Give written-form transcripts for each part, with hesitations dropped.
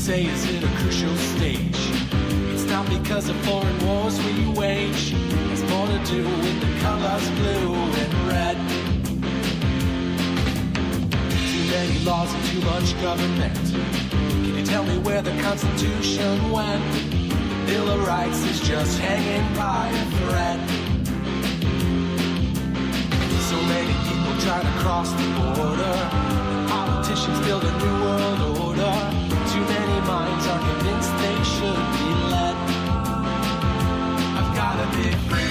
say is at a crucial stage. It's not because of foreign wars we wage. It's more to do with the colors blue and red. Too many laws and too much government. Can you tell me where the Constitution went? The Bill of Rights is just hanging by a thread. So many people try to cross the border, and politicians build a new world order. Too many minds are convinced they should be led. I've gotta be free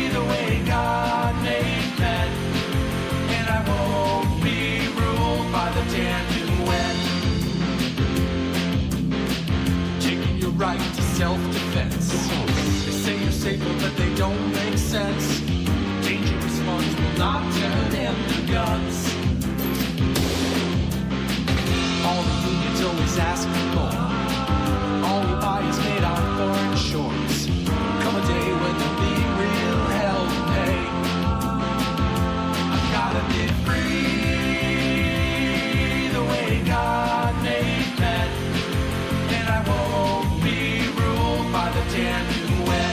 the way God made men, and I won't be ruled by the damn UN. Taking your right to self-defense. They say you're safer, but they don't make sense. Dangerous ones will not turn into guns. All the unions always ask for more. All you buy is made on foreign shores. Come a day when there'll be real hell to pay. I've gotta be free the way God made men, and I won't be ruled by the damn UN.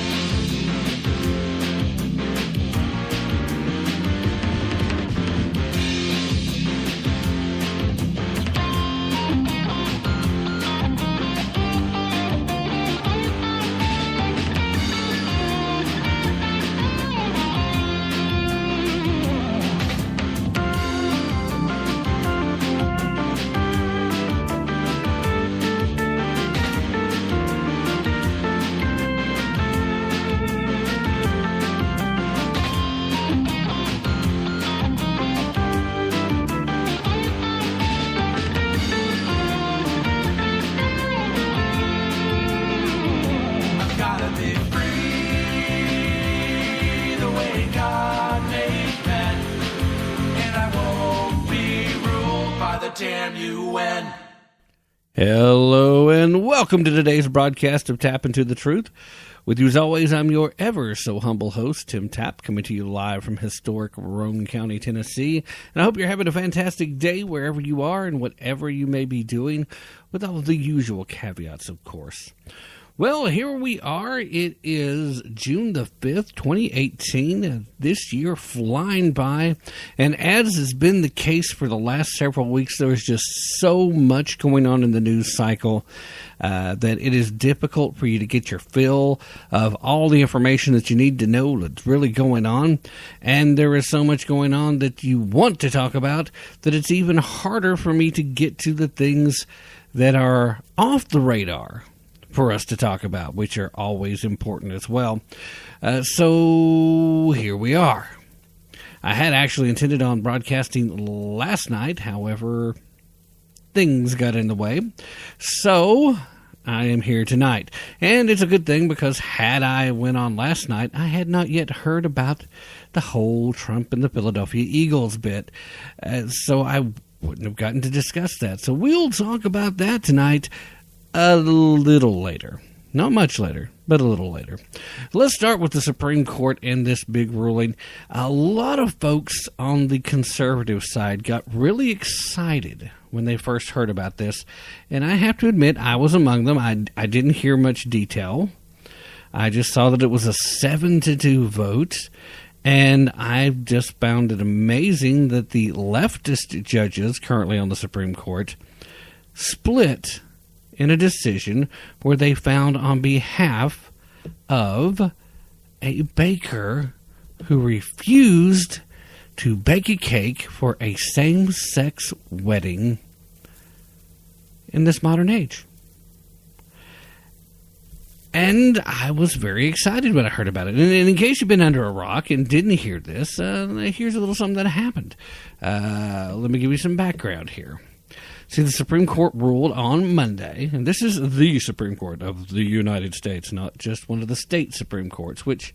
Damn UN. Hello and welcome to today's broadcast of Tap Into the Truth. With you as always, I'm your ever so humble host, Tim Tapp, coming to you live from historic Roane County, Tennessee. And I hope you're having a fantastic day wherever you are and whatever you may be doing, with all of the usual caveats, of course. Well, here we are. It is June the 5th, 2018. This year flying by. And as has been the case for the last several weeks, there is just so much going on in the news cycle that it is difficult for you to get your fill of all the information that you need to know that's really going on. And there is so much going on that you want to talk about that it's even harder for me to get to the things that are off the radar for us to talk about, which are always important as well. So here we are. I had actually intended on broadcasting last night, however, things got in the way. So I am here tonight. And it's a good thing because had I went on last night, I had not yet heard about the whole Trump and the Philadelphia Eagles bit. So I wouldn't have gotten to discuss that. So we'll talk about that tonight a little later. Not much later, but a little later. Let's start with the Supreme Court and this big ruling. A lot of folks on the conservative side got really excited when they first heard about this. And I have to admit, I was among them. I didn't hear much detail. I just saw that it was a 7-2 vote. And I've just found it amazing that the leftist judges currently on the Supreme Court split in a decision where they found on behalf of a baker who refused to bake a cake for a same-sex wedding in this modern age. And I was very excited when I heard about it. And in case you've been under a rock and didn't hear this, here's a little something that happened. Let me give you some background here. See, the Supreme Court ruled on Monday, and this is the Supreme Court of the United States, not just one of the state Supreme Courts, which,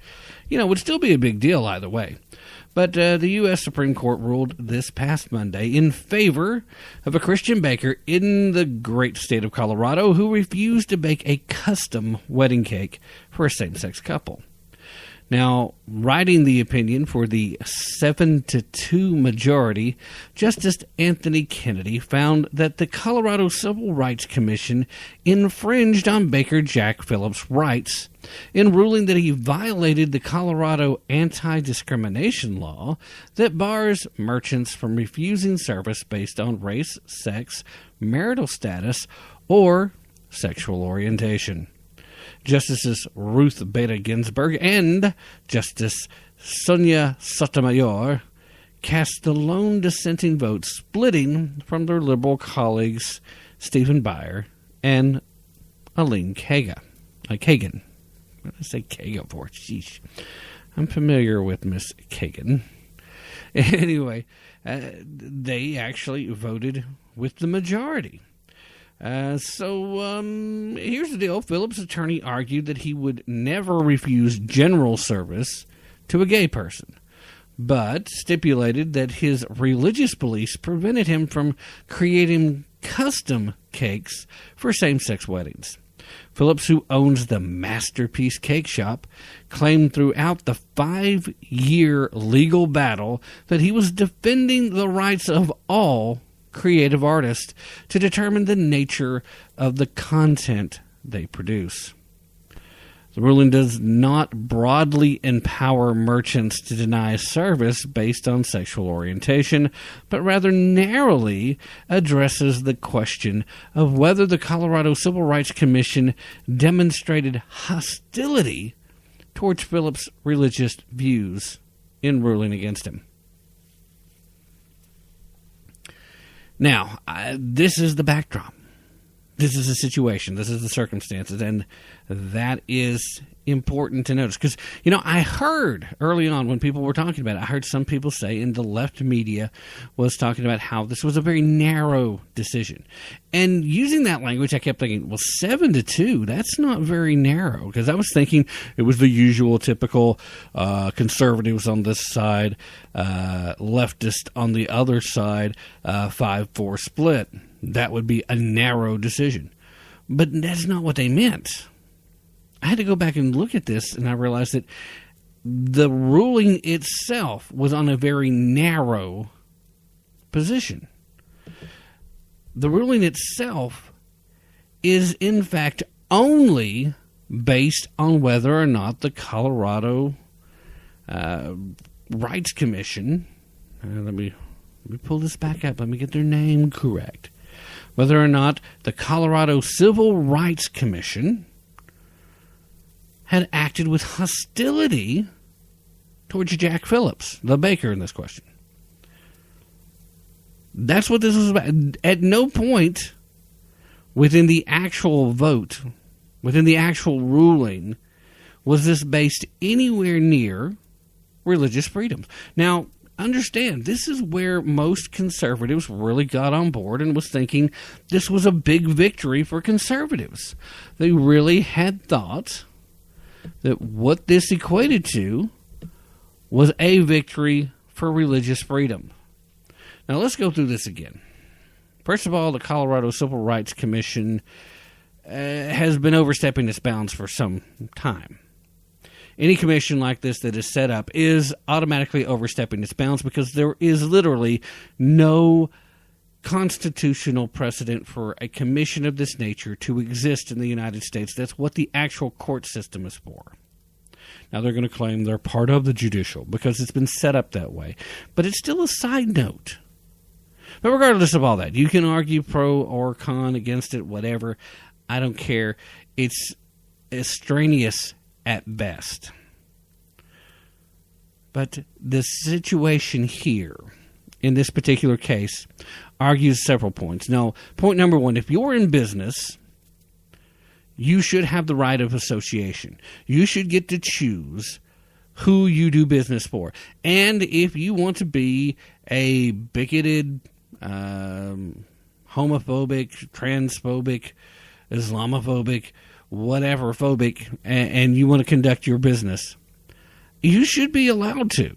would still be a big deal either way. But the U.S. Supreme Court ruled this past Monday in favor of a Christian baker in the great state of Colorado who refused to bake a custom wedding cake for a same-sex couple. Now, writing the opinion for the 7-2 majority, Justice Anthony Kennedy found that the Colorado Civil Rights Commission infringed on Baker Jack Phillips' rights in ruling that he violated the Colorado anti-discrimination law that bars merchants from refusing service based on race, sex, marital status, or sexual orientation. Justices Ruth Bader Ginsburg and Justice Sonia Sotomayor cast the lone dissenting vote, splitting from their liberal colleagues Stephen Breyer and Eileen Kagan. What did I say Kagan for? Sheesh. I'm familiar with Miss Kagan. Anyway, they actually voted with the majority. So here's the deal. Phillips' attorney argued that he would never refuse general service to a gay person, but stipulated that his religious beliefs prevented him from creating custom cakes for same-sex weddings. Phillips, who owns the Masterpiece Cake Shop, claimed throughout the 5-year legal battle that he was defending the rights of all creative artists to determine the nature of the content they produce. The ruling does not broadly empower merchants to deny service based on sexual orientation, but rather narrowly addresses the question of whether the Colorado Civil Rights Commission demonstrated hostility towards Phillips' religious views in ruling against him. Now, this is the backdrop. This is the situation. This is the circumstances. And that is important to notice. Because, I heard early on when people were talking about it, I heard some people say, and the left media was talking about how this was a very narrow decision. And using that language, I kept thinking, well, 7-2, that's not very narrow. Because I was thinking it was the usual typical conservatives on this side, leftist on the other side, 5-4 split. That would be a narrow decision. But that's not what they meant. I had to go back and look at this, and I realized that the ruling itself was on a very narrow position. The ruling itself is, in fact, only based on whether or not the Colorado Rights Commission, let me pull this back up, let me get their name correct, whether or not the Colorado Civil Rights Commission had acted with hostility towards Jack Phillips, the baker in this question. That's what this was about. At no point within the actual vote, within the actual ruling, was this based anywhere near religious freedoms. Now, understand, this is where most conservatives really got on board and was thinking this was a big victory for conservatives. They really had thought that what this equated to was a victory for religious freedom. Now, let's go through this again. First of all, the Colorado Civil Rights Commission has been overstepping its bounds for some time. Any commission like this that is set up is automatically overstepping its bounds because there is literally no constitutional precedent for a commission of this nature to exist in the United States. That's what the actual court system is for. Now, they're going to claim they're part of the judicial because it's been set up that way. But it's still a side note. But regardless of all that, you can argue pro or con against it, whatever. I don't care. It's extraneous at best. But the situation here, in this particular case, argues several points. Now, point number one, if you're in business, you should have the right of association. You should get to choose who you do business for. And if you want to be a bigoted, homophobic, transphobic, Islamophobic, whatever phobic, and you want to conduct your business, you should be allowed to.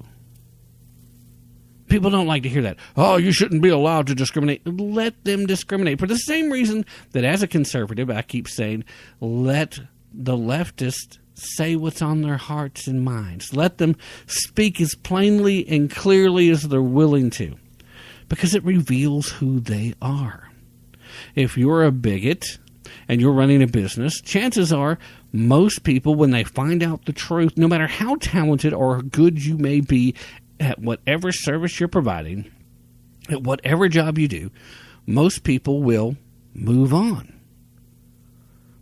People don't like to hear that. Oh, you shouldn't be allowed to discriminate. Let them discriminate. For the same reason that as a conservative, I keep saying, let the leftists say what's on their hearts and minds. Let them speak as plainly and clearly as they're willing to, because it reveals who they are. If you're a bigot and you're running a business, chances are most people, when they find out the truth, no matter how talented or good you may be at whatever service you're providing, at whatever job you do, most people will move on.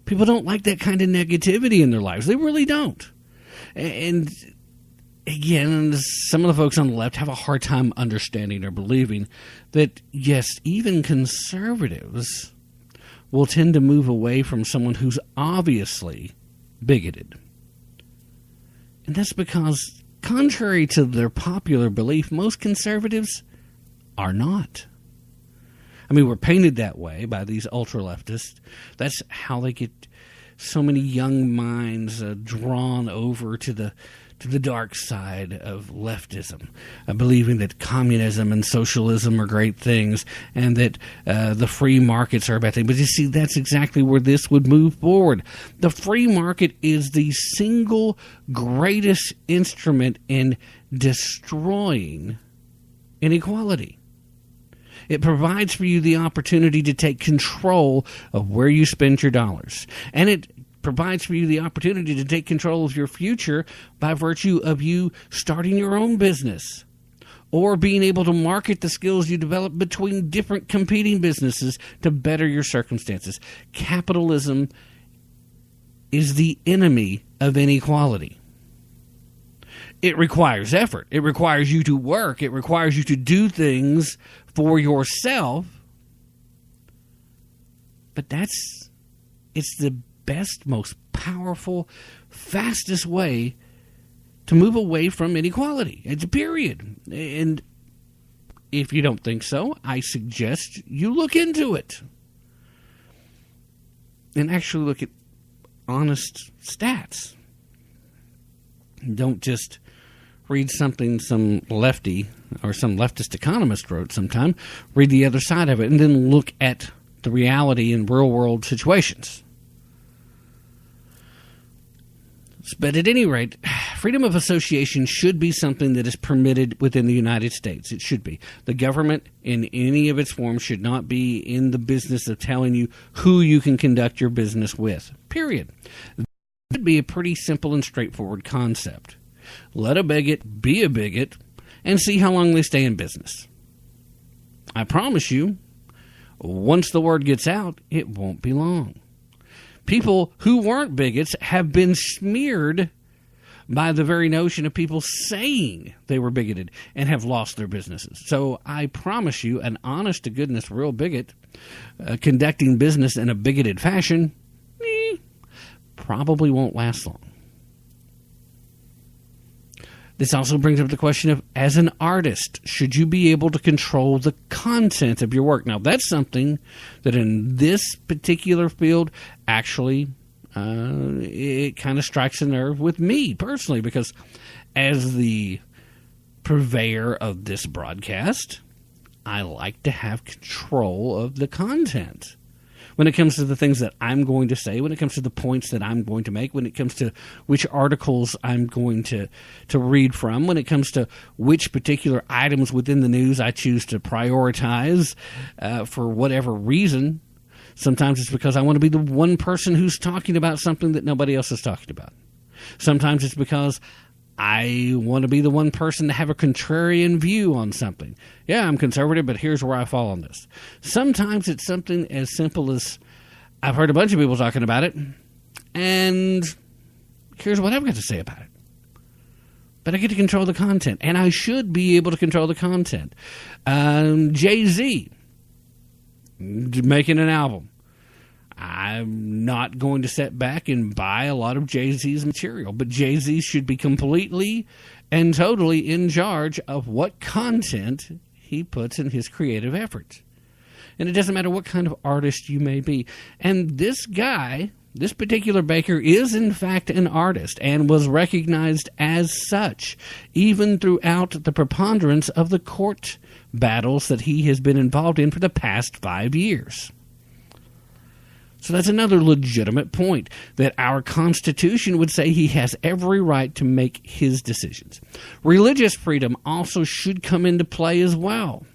People don't like that kind of negativity in their lives. They really don't. And again, some of the folks on the left have a hard time understanding or believing that, yes, even conservatives will tend to move away from someone who's obviously bigoted. And that's because, contrary to their popular belief, most conservatives are not. I mean, we're painted that way by these ultra-leftists. That's how they get so many young minds drawn over to the dark side of leftism, believing that communism and socialism are great things and that the free markets are a bad thing. But you see, that's exactly where this would move forward. The free market is the single greatest instrument in destroying inequality. It provides for you the opportunity to take control of where you spend your dollars. And it provides for you the opportunity to take control of your future by virtue of you starting your own business or being able to market the skills you develop between different competing businesses to better your circumstances. Capitalism is the enemy of inequality. It requires effort. It requires you to work. It requires you to do things for yourself. But it's the best, most powerful, fastest way to move away from inequality. It's a period. And if you don't think so, I suggest you look into it. And actually look at honest stats. Don't just read something some lefty or some leftist economist wrote sometime. Read the other side of it and then look at the reality in real-world situations. But at any rate, freedom of association should be something that is permitted within the United States. It should be. The government, in any of its forms, should not be in the business of telling you who you can conduct your business with. Period. That should be a pretty simple and straightforward concept. Let a bigot be a bigot and see how long they stay in business. I promise you, once the word gets out, it won't be long. People who weren't bigots have been smeared by the very notion of people saying they were bigoted and have lost their businesses. So I promise you, an honest-to-goodness real bigot conducting business in a bigoted fashion probably won't last long. This also brings up the question of, as an artist, should you be able to control the content of your work? Now, that's something that in this particular field, actually, it kind of strikes a nerve with me personally, because as the purveyor of this broadcast, I like to have control of the content. When it comes to the things that I'm going to say, when it comes to the points that I'm going to make, when it comes to which articles I'm going to read from, when it comes to which particular items within the news I choose to prioritize for whatever reason. Sometimes it's because I want to be the one person who's talking about something that nobody else is talking about. Sometimes it's because I want to be the one person to have a contrarian view on something. Yeah, I'm conservative, but here's where I fall on this. Sometimes it's something as simple as, I've heard a bunch of people talking about it, and here's what I've got to say about it. But I get to control the content, and I should be able to control the content. Jay-Z making an album. I'm not going to sit back and buy a lot of Jay-Z's material, but Jay-Z should be completely and totally in charge of what content he puts in his creative efforts. And it doesn't matter what kind of artist you may be. And this guy, this particular baker, is in fact an artist and was recognized as such, even throughout the preponderance of the court battles that he has been involved in for the past 5 years. So that's another legitimate point, that our Constitution would say he has every right to make his decisions. Religious freedom also should come into play as well.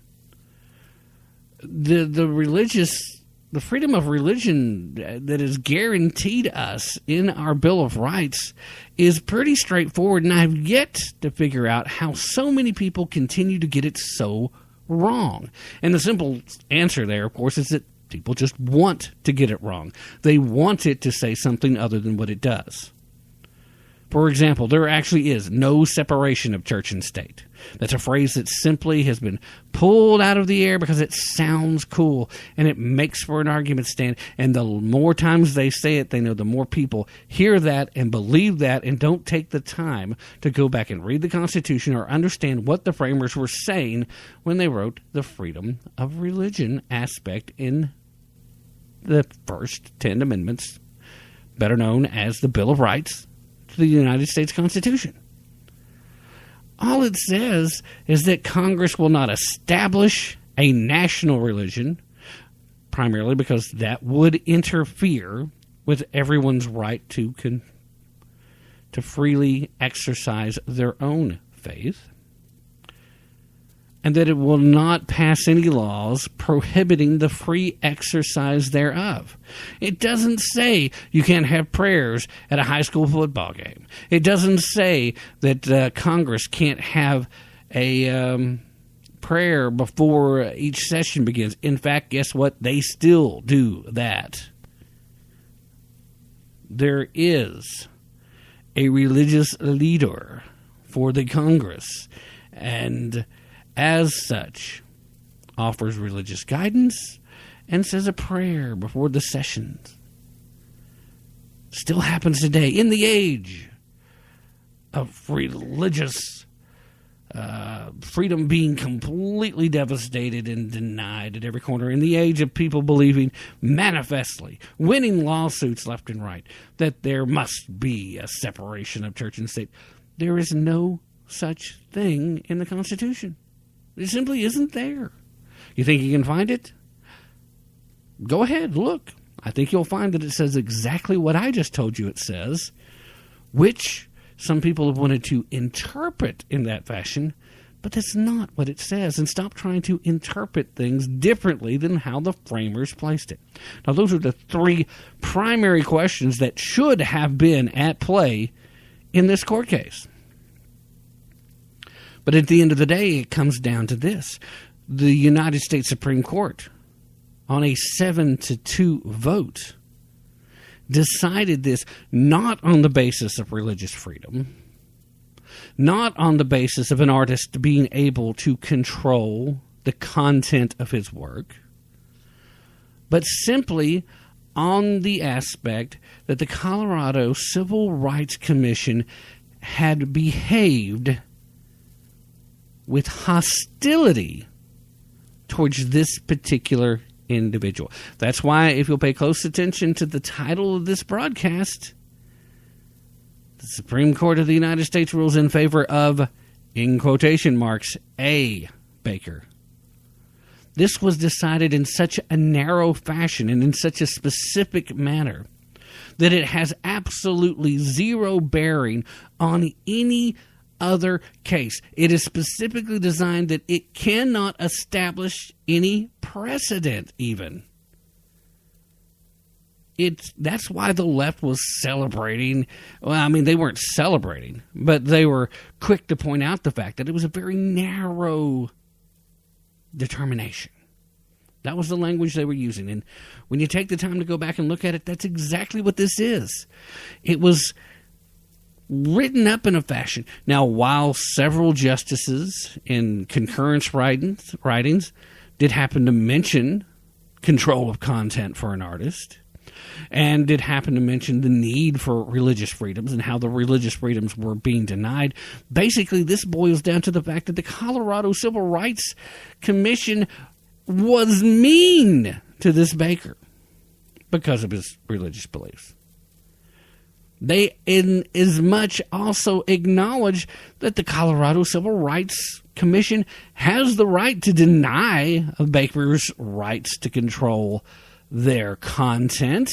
The freedom of religion that is guaranteed us in our Bill of Rights is pretty straightforward, and I've yet to figure out how so many people continue to get it so wrong. And the simple answer there, of course, is that people just want to get it wrong. They want it to say something other than what it does. For example, there actually is no separation of church and state. That's a phrase that simply has been pulled out of the air because it sounds cool and it makes for an argument stand. And the more times they say it, they know the more people hear that and believe that and don't take the time to go back and read the Constitution or understand what the framers were saying when they wrote the freedom of religion aspect in the first 10 amendments, better known as the Bill of Rights, to the United States Constitution. All it says is that Congress will not establish a national religion, primarily because that would interfere with everyone's right to freely exercise their own faith, and that it will not pass any laws prohibiting the free exercise thereof. It doesn't say you can't have prayers at a high school football game. It doesn't say that Congress can't have a prayer before each session begins. In fact, guess what? They still do that. There is a religious leader for the Congress, and as such, offers religious guidance and says a prayer before the sessions. Still happens today in the age of religious freedom being completely devastated and denied at every corner, in the age of people believing manifestly, winning lawsuits left and right, that there must be a separation of church and state. There is no such thing in the Constitution. It simply isn't there. You think you can find it? Go ahead, look. I think you'll find that it says exactly what I just told you it says, which some people have wanted to interpret in that fashion, but that's not what it says. And stop trying to interpret things differently than how the framers placed it. Now, those are the three primary questions that should have been at play in this court case. But at the end of the day, it comes down to this. The United States Supreme Court, on a 7-2 vote, decided this not on the basis of religious freedom, not on the basis of an artist being able to control the content of his work, but simply on the aspect that the Colorado Civil Rights Commission had behaved with hostility towards this particular individual. That's why, if you'll pay close attention to the title of this broadcast, the Supreme Court of the United States rules in favor of, in quotation marks, A. Baker. This was decided in such a narrow fashion and in such a specific manner that it has absolutely zero bearing on any other case. It is specifically designed that it cannot establish any precedent even. That's why the left was celebrating. Well, I mean, they weren't celebrating, but they were quick to point out the fact that it was a very narrow determination. That was the language they were using. And when you take the time to go back and look at it, that's exactly what this is. It was written up in a fashion. Now, while several justices in concurrence writings did happen to mention control of content for an artist, and did happen to mention the need for religious freedoms and how the religious freedoms were being denied, basically this boils down to the fact that the Colorado Civil Rights Commission was mean to this Baker because of his religious beliefs. They, in as much, also acknowledge that the Colorado Civil Rights Commission has the right to deny Baker's rights to control their content,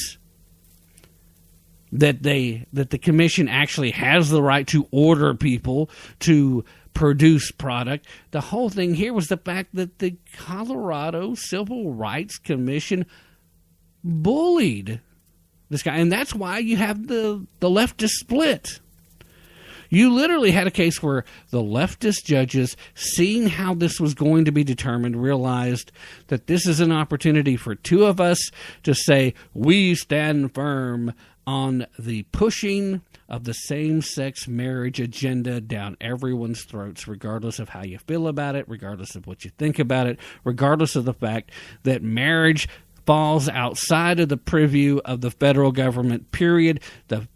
that the commission actually has the right to order people to produce product. The whole thing here was the fact that the Colorado Civil Rights Commission bullied this guy, and that's why you have the leftist split. You literally had a case where the leftist judges, seeing how this was going to be determined, realized that this is an opportunity for two of us to say, we stand firm on the pushing of the same-sex marriage agenda down everyone's throats, regardless of how you feel about it, regardless of what you think about it, regardless of the fact that marriage falls outside of the purview of the federal government, period. The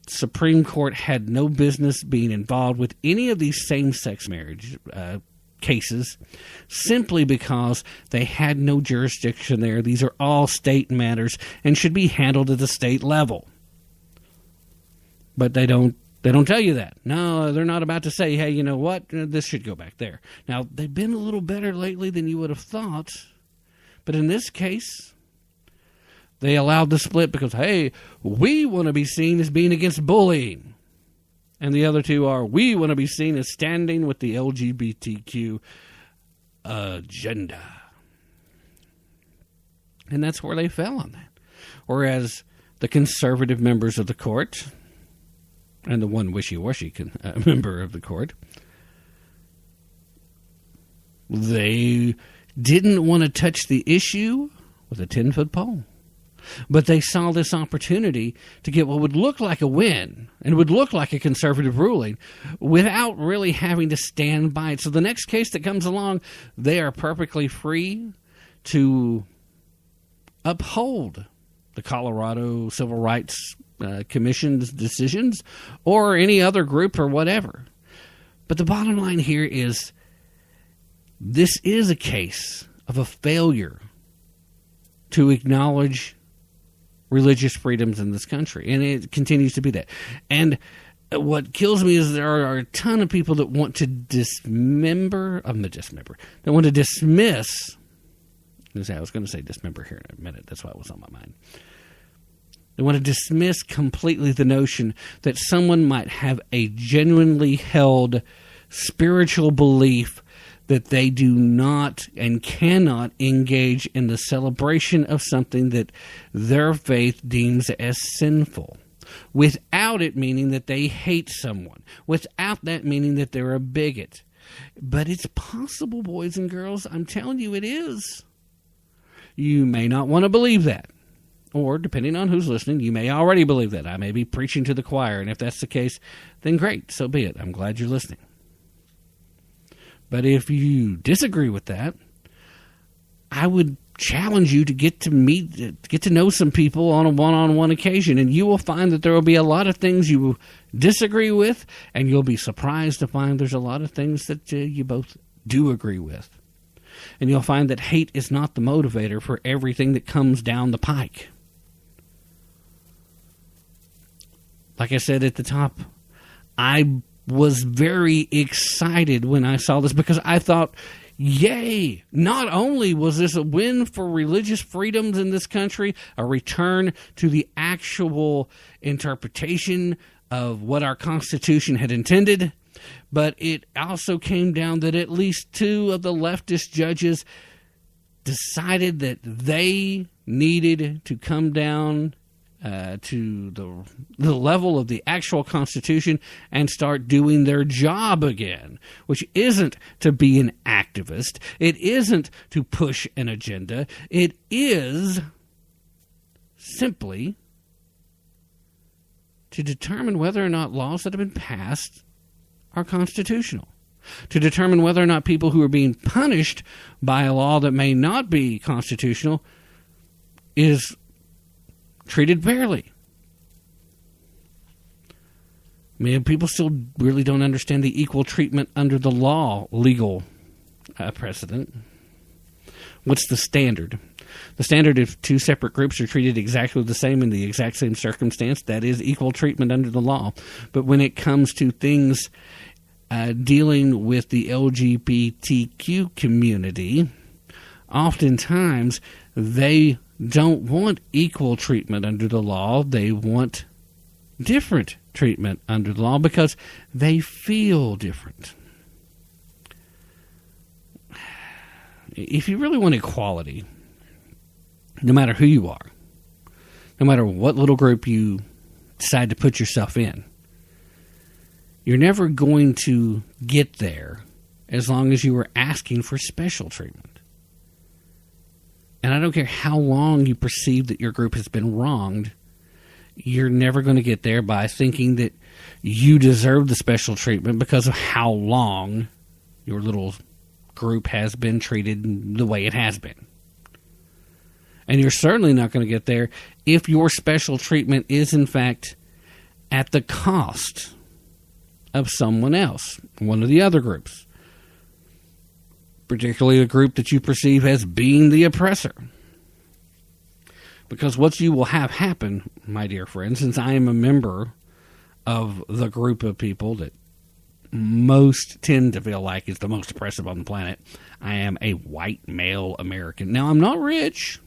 Supreme Court had no business being involved with any of these same-sex marriage cases simply because they had no jurisdiction there. These are all state matters and should be handled at the state level. But they don't tell you that. No, they're not about to say, hey, you know what, this should go back there. Now, they've been a little better lately than you would have thought, but in this case, they allowed the split because, hey, we want to be seen as being against bullying. And the other two are, we want to be seen as standing with the LGBTQ agenda. And that's where they fell on that. Whereas the conservative members of the court, and the one wishy-washy member of the court, they didn't want to touch the issue with a 10-foot pole. But they saw this opportunity to get what would look like a win and would look like a conservative ruling without really having to stand by it. So the next case that comes along, they are perfectly free to uphold the Colorado Civil Rights Commission's decisions or any other group or whatever. But the bottom line here is this is a case of a failure to acknowledge religious freedoms in this country, and it continues to be that. And what kills me is there are a ton of people that want to dismember. I was going to say dismember here in a minute. That's why it was on my mind. They want to dismiss completely the notion that someone might have a genuinely held spiritual belief that they do not and cannot engage in the celebration of something that their faith deems as sinful, without it meaning that they hate someone, without that meaning that they're a bigot. But it's possible, boys and girls. I'm telling you, it is. You may not want to believe that. Or, depending on who's listening, you may already believe that. I may be preaching to the choir, and if that's the case, then great, so be it. I'm glad you're listening. But if you disagree with that, I would challenge you to get to know some people on a one-on-one occasion, and you will find that there will be a lot of things you disagree with, and you'll be surprised to find there's a lot of things that you both do agree with. And you'll find that hate is not the motivator for everything that comes down the pike. Like I said at the top, I was very excited when I saw this because I thought, yay, not only was this a win for religious freedoms in this country, a return to the actual interpretation of what our Constitution had intended, but it also came down that at least two of the leftist judges decided that they needed to come down to the level of the actual Constitution and start doing their job again, which isn't to be an activist. It isn't to push an agenda. It is simply to determine whether or not laws that have been passed are constitutional, to determine whether or not people who are being punished by a law that may not be constitutional is treated fairly. I mean, people still really don't understand the equal treatment under the law legal precedent. What's the standard? The standard, if two separate groups are treated exactly the same in the exact same circumstance, that is equal treatment under the law. But when it comes to things dealing with the LGBTQ community, oftentimes they don't want equal treatment under the law. They want different treatment under the law because they feel different. If you really want equality, no matter who you are, no matter what little group you decide to put yourself in, you're never going to get there as long as you are asking for special treatment. And I don't care how long you perceive that your group has been wronged, you're never going to get there by thinking that you deserve the special treatment because of how long your little group has been treated the way it has been. And you're certainly not going to get there if your special treatment is, in fact, at the cost of someone else, one of the other groups, particularly a group that you perceive as being the oppressor. Because what you will have happen, my dear friends, since I am a member of the group of people that most tend to feel like is the most oppressive on the planet, I am a white male American. Now, I'm not rich,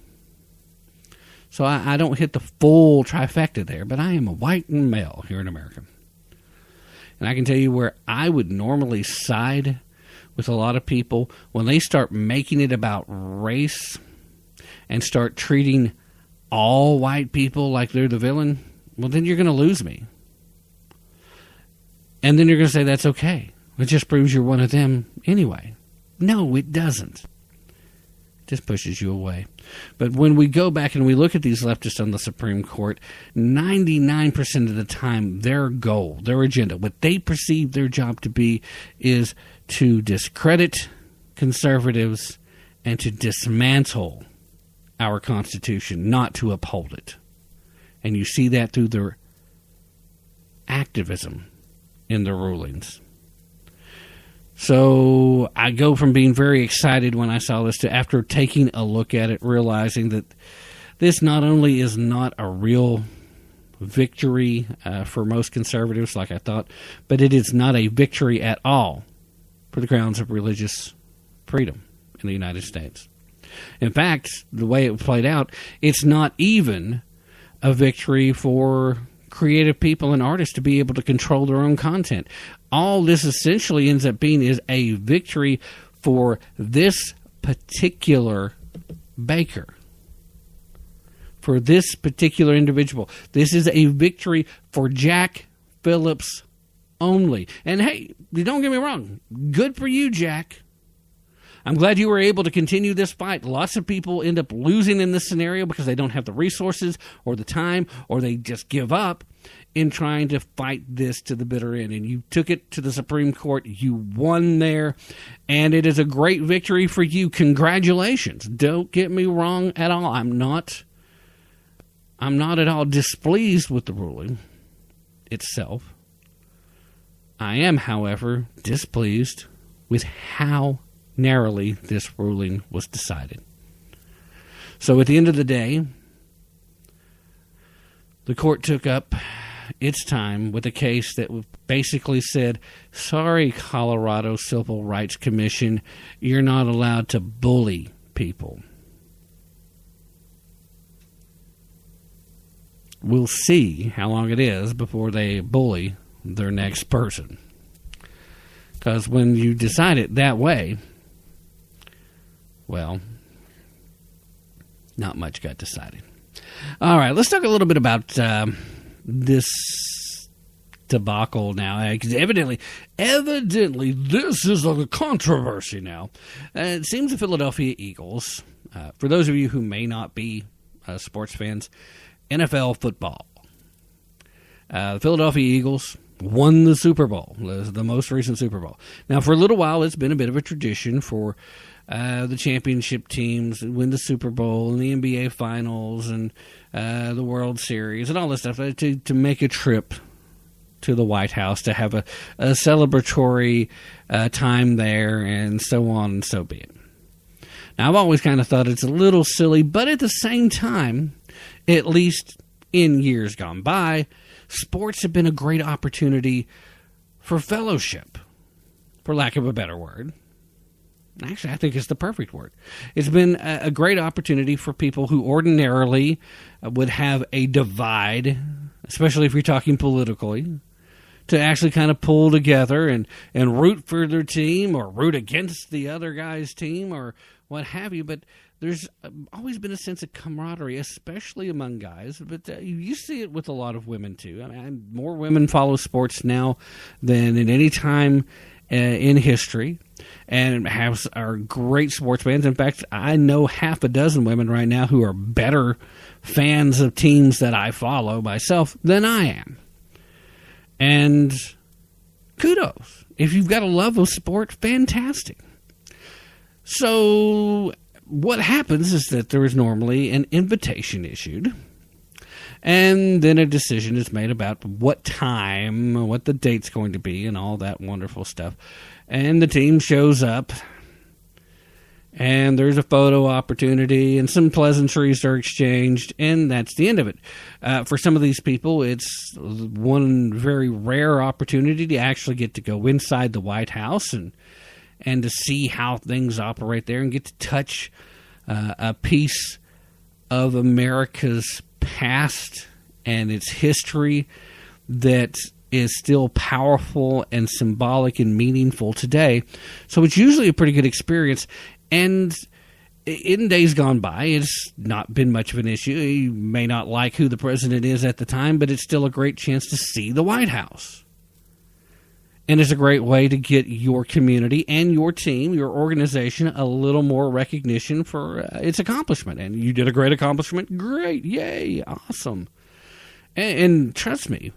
so I don't hit the full trifecta there, but I am a white male here in America. And I can tell you where I would normally side with a lot of people when they start making it about race and start treating all white people like they're the villain. Well, then you're going to lose me. And then you're going to say that's okay. It just proves you're one of them anyway. No, it doesn't. It just pushes you away. But when we go back and we look at these leftists on the Supreme Court, 99% of the time, their goal, their agenda, what they perceive their job to be is to discredit conservatives and to dismantle our Constitution, not to uphold it. And you see that through their activism in the rulings. So I go from being very excited when I saw this to, after taking a look at it, realizing that this not only is not a real victory for most conservatives like I thought, but it is not a victory at all for the grounds of religious freedom in the United States. In fact, the way it played out, it's not even a victory for creative people and artists to be able to control their own content. All this essentially ends up being is a victory for this particular baker, for this particular individual. This is a victory for Jack Phillips only. And hey, don't get me wrong, good for you, Jack. I'm glad you were able to continue this fight. Lots of people end up losing in this scenario because they don't have the resources or the time, or they just give up in trying to fight this to the bitter end. And you took it to the Supreme Court. You won there, and it is a great victory for you. Congratulations. Don't get me wrong at all. I'm not at all displeased with the ruling itself. I am, however, displeased with how narrowly this ruling was decided. So at the end of the day, the court took up its time with a case that basically said, sorry, Colorado Civil Rights Commission, you're not allowed to bully people. We'll see how long it is before they bully their next person. Because when you decide it that way, well, not much got decided. All right, let's talk a little bit about this debacle now. Because evidently, this is a controversy now. It seems the Philadelphia Eagles, for those of you who may not be sports fans, NFL football. The Philadelphia Eagles won the Super Bowl, the most recent Super Bowl. Now, for a little while, it's been a bit of a tradition for the championship teams win the Super Bowl and the NBA Finals and the World Series and all this stuff to make a trip to the White House to have a celebratory time there and so on and so be it. Now, I've always kind of thought it's a little silly, but at the same time, at least in years gone by, sports have been a great opportunity for fellowship, for lack of a better word. Actually, I think it's the perfect word. It's been a great opportunity for people who ordinarily would have a divide, especially if you're talking politically, to actually kind of pull together and root for their team or root against the other guy's team or what have you. But there's always been a sense of camaraderie, especially among guys. But you see it with a lot of women, too. I mean, more women follow sports now than at any time in history, and are great sports fans. In fact, I know half a dozen women right now who are better fans of teams that I follow myself than I am. And kudos. If you've got a love of sport, fantastic. So what happens is that there is normally an invitation issued, and then a decision is made about what time, what the date's going to be, and all that wonderful stuff. And the team shows up, and there's a photo opportunity, and some pleasantries are exchanged, and that's the end of it. For some of these people, it's one very rare opportunity to actually get to go inside the White House and to see how things operate there and get to touch a piece of America's past and its history that is still powerful and symbolic and meaningful today. So it's usually a pretty good experience. And in days gone by, it's not been much of an issue. You may not like who the president is at the time, but it's still a great chance to see the White House. And it's a great way to get your community and your team, your organization, a little more recognition for its accomplishment. And you did a great accomplishment. Great. Yay. Awesome. And trust me,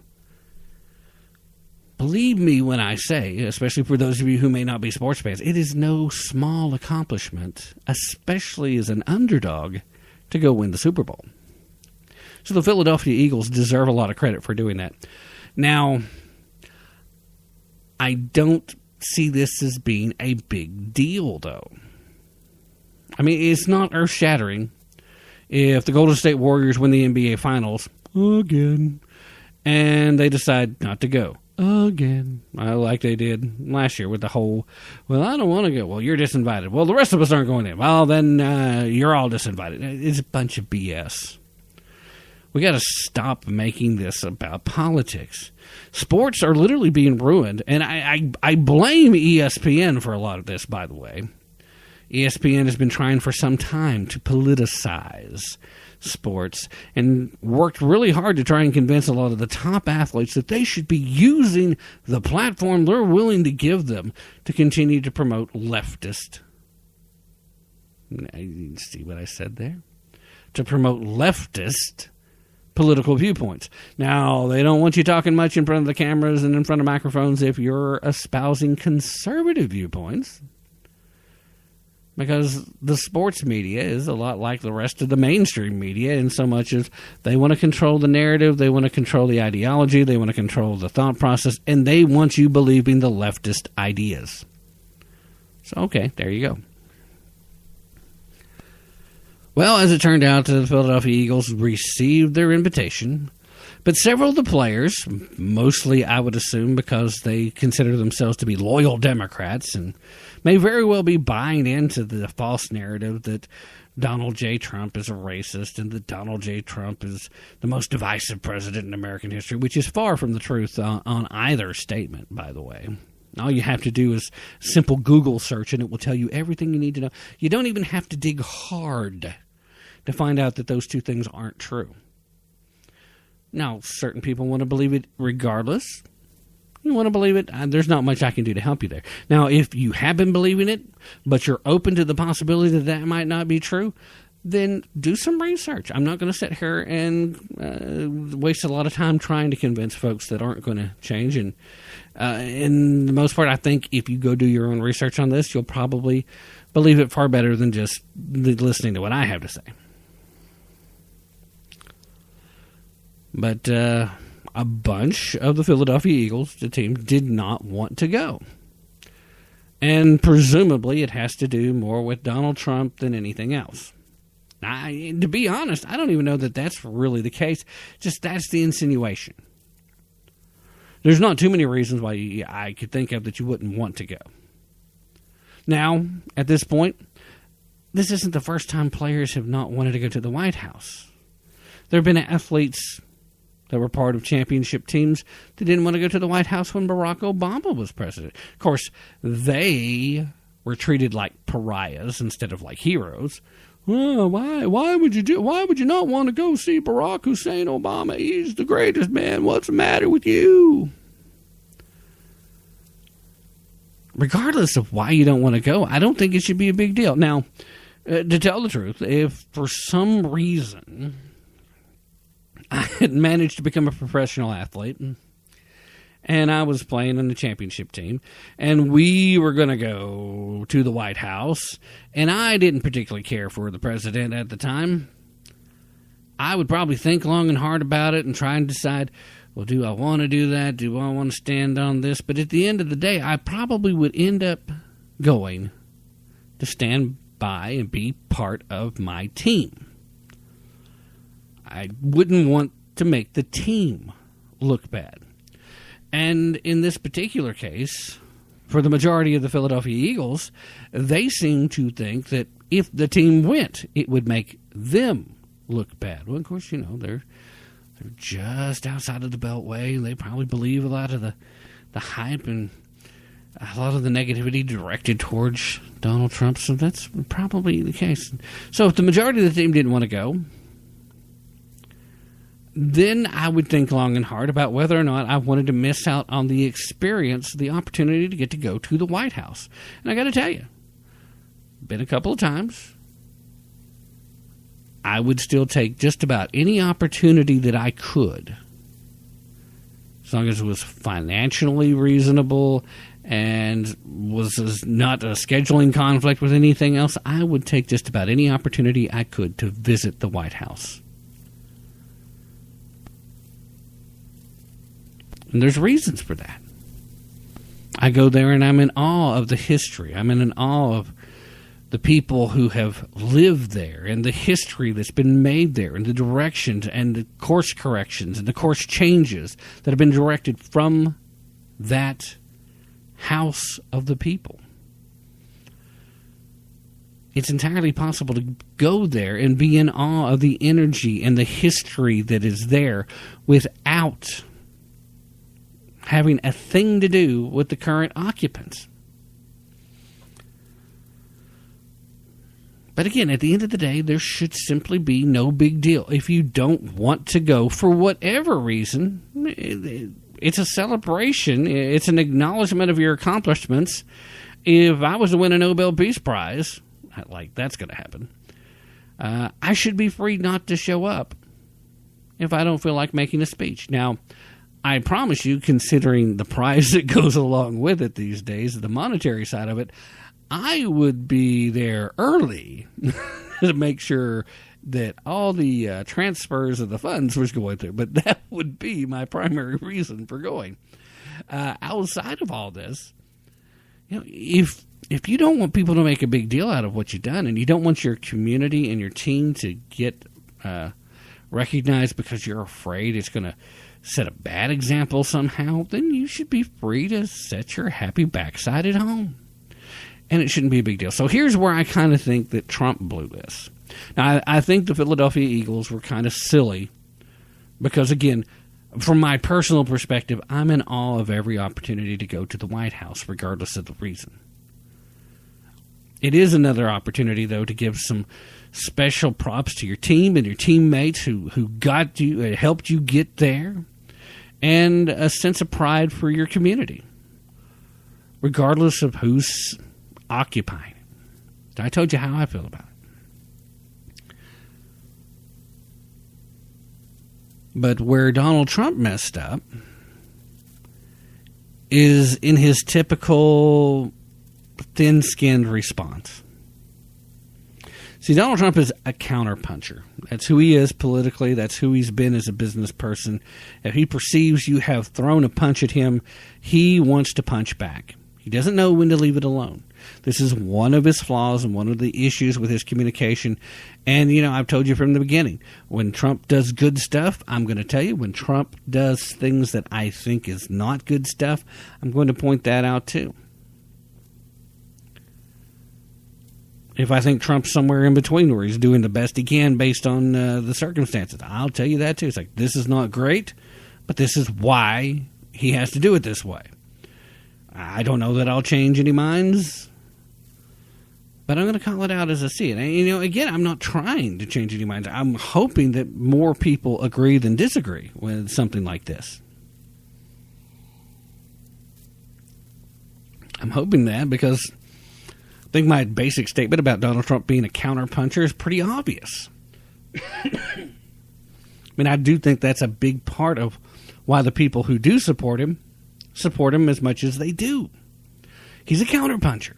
believe me when I say, especially for those of you who may not be sports fans, it is no small accomplishment, especially as an underdog, to go win the Super Bowl. So the Philadelphia Eagles deserve a lot of credit for doing that. Now, I don't see this as being a big deal, though. I mean, it's not earth-shattering if the Golden State Warriors win the NBA Finals again, and they decide not to go again, like they did last year with the whole, well, I don't want to go. Well, you're disinvited. Well, the rest of us aren't going in. Well, then you're all disinvited. It's a bunch of BS. We got to stop making this about politics. Sports are literally being ruined, and I blame ESPN for a lot of this, by the way. ESPN has been trying for some time to politicize sports and worked really hard to try and convince a lot of the top athletes that they should be using the platform they're willing to give them to continue to promote leftist. You see what I said there? To promote leftist political viewpoints. Now, they don't want you talking much in front of the cameras and in front of microphones if you're espousing conservative viewpoints, because the sports media is a lot like the rest of the mainstream media in so much as they want to control the narrative, they want to control the ideology, they want to control the thought process, and they want you believing the leftist ideas. So, okay, there you go. Well, as it turned out, the Philadelphia Eagles received their invitation, but several of the players, mostly I would assume because they consider themselves to be loyal Democrats and may very well be buying into the false narrative that Donald J. Trump is a racist and that Donald J. Trump is the most divisive president in American history, which is far from the truth on either statement, by the way. All you have to do is a simple Google search, and it will tell you everything you need to know. You don't even have to dig hard to find out that those two things aren't true. Now, certain people want to believe it regardless. You want to believe it? There's not much I can do to help you there. Now, if you have been believing it, but you're open to the possibility that that might not be true, then do some research. I'm not going to sit here and waste a lot of time trying to convince folks that aren't going to change. And in the most part, I think if you go do your own research on this, you'll probably believe it far better than just listening to what I have to say. But a bunch of the Philadelphia Eagles, the team, did not want to go. And presumably it has to do more with Donald Trump than anything else. Now, to be honest, I don't even know that that's really the case. Just that's the insinuation. There's not too many reasons why I could think of that you wouldn't want to go. Now, at this point, this isn't the first time players have not wanted to go to the White House. There have been athletes that were part of championship teams that didn't want to go to the White House when Barack Obama was president. Of course, they were treated like pariahs instead of like heroes. Oh, why would you not want to go see Barack Hussein Obama? He's the greatest man. What's the matter with you? Regardless of why you don't want to go, I don't think it should be a big deal. Now, to tell the truth, if for some reason I had managed to become a professional athlete and I was playing in the championship team and we were going to go to the White House and I didn't particularly care for the president at the time, I would probably think long and hard about it and try and decide, well, do I want to do that? Do I want to stand on this? But at the end of the day, I probably would end up going to stand by and be part of my team. I wouldn't want to make the team look bad. And in this particular case, for the majority of the Philadelphia Eagles, they seem to think that if the team went, it would make them look bad. Well, of course, they're just outside of the Beltway. They probably believe a lot of the hype and a lot of the negativity directed towards Donald Trump. So that's probably the case. So if the majority of the team didn't want to go, then I would think long and hard about whether or not I wanted to miss out on the experience, the opportunity to get to go to the White House. And I got to tell you, been a couple of times. I would still take just about any opportunity that I could, as long as it was financially reasonable and was not a scheduling conflict with anything else. I would take just about any opportunity I could to visit the White House. And there's reasons for that. I go there and I'm in awe of the history. I'm in awe of the people who have lived there and the history that's been made there and the directions and the course corrections and the course changes that have been directed from that house of the people. It's entirely possible to go there and be in awe of the energy and the history that is there without having a thing to do with the current occupants. But again, at the end of the day, there should simply be no big deal. If you don't want to go for whatever reason, it's a celebration. It's an acknowledgement of your accomplishments. If I was to win a Nobel Peace Prize, like that's going to happen, I should be free not to show up if I don't feel like making a speech. Now, I promise you, considering the prize that goes along with it these days, the monetary side of it, I would be there early to make sure that all the transfers of the funds was going through. But that would be my primary reason for going. Outside of all this, if you don't want people to make a big deal out of what you've done, and you don't want your community and your team to get recognized because you're afraid it's going to set a bad example somehow, then you should be free to set your happy backside at home. And it shouldn't be a big deal. So here's where I kind of think that Trump blew this. Now, I think the Philadelphia Eagles were kind of silly because, again, from my personal perspective, I'm in awe of every opportunity to go to the White House, regardless of the reason. It is another opportunity, though, to give some special props to your team and your teammates who got you, helped you get there, and a sense of pride for your community, regardless of who's occupying it. I told you how I feel about it. But where Donald Trump messed up is in his typical thin-skinned response. See, Donald Trump is a counterpuncher. That's who he is politically. That's who he's been as a business person. If he perceives you have thrown a punch at him, he wants to punch back. He doesn't know when to leave it alone. This is one of his flaws and one of the issues with his communication. And, I've told you from the beginning, when Trump does good stuff, I'm going to tell you. When Trump does things that I think is not good stuff, I'm going to point that out too. if I think Trump's somewhere in between where he's doing the best he can based on the circumstances. I'll tell you that too. It's like, this is not great, but this is why he has to do it this way. I don't know that I'll change any minds, but I'm going to call it out as I see it. And, again, I'm not trying to change any minds. I'm hoping that more people agree than disagree with something like this. I'm hoping that because I think my basic statement about Donald Trump being a counterpuncher is pretty obvious. I mean, I do think that's a big part of why the people who do support him as much as they do. He's a counterpuncher.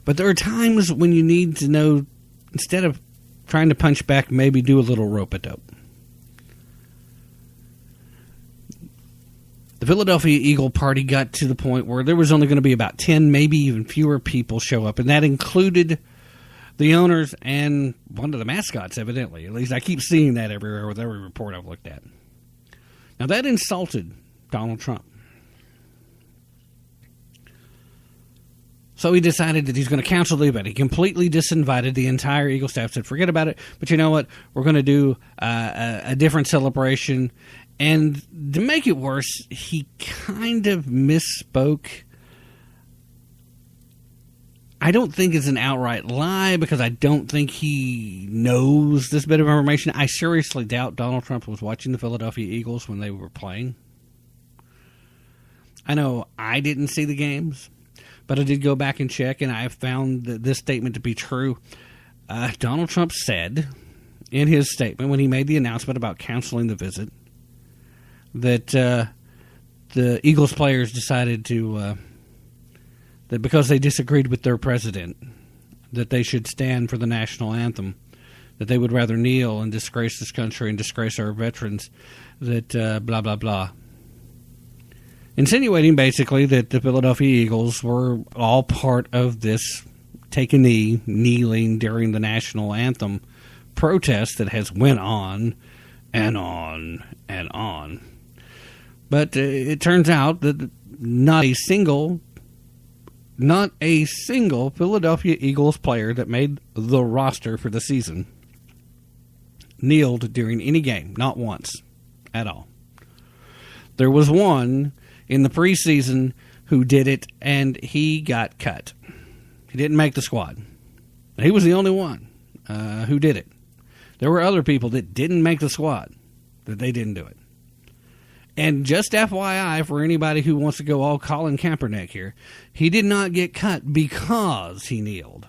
But there are times when you need to know, instead of trying to punch back, maybe do a little rope-a-dope. The Philadelphia Eagle Party got to the point where there was only going to be about 10, maybe even fewer people show up, and that included the owners and one of the mascots, evidently. At least I keep seeing that everywhere with every report I've looked at. Now, that insulted Donald Trump. So he decided that he's going to cancel the event. He completely disinvited the entire Eagle staff, said, forget about it, but you know what? We're going to do a different celebration. And to make it worse, he kind of misspoke. I don't think it's an outright lie because I don't think he knows this bit of information. I seriously doubt Donald Trump was watching the Philadelphia Eagles when they were playing. I know I didn't see the games, but I did go back and check, and I found this statement to be true. Donald Trump said in his statement when he made the announcement about canceling the visit that the Eagles players decided that because they disagreed with their president, that they should stand for the national anthem, that they would rather kneel and disgrace this country and disgrace our veterans, that blah, blah, blah. Insinuating basically that the Philadelphia Eagles were all part of this take a knee, kneeling during the national anthem protest that has went on and on and on. But it turns out that not a single Philadelphia Eagles player that made the roster for the season kneeled during any game, not once at all. There was one in the preseason who did it, and he got cut. He didn't make the squad. He was the only one who did it. There were other people that didn't make the squad, that they didn't do it. And just FYI, for anybody who wants to go all Colin Kaepernick here, he did not get cut because he kneeled.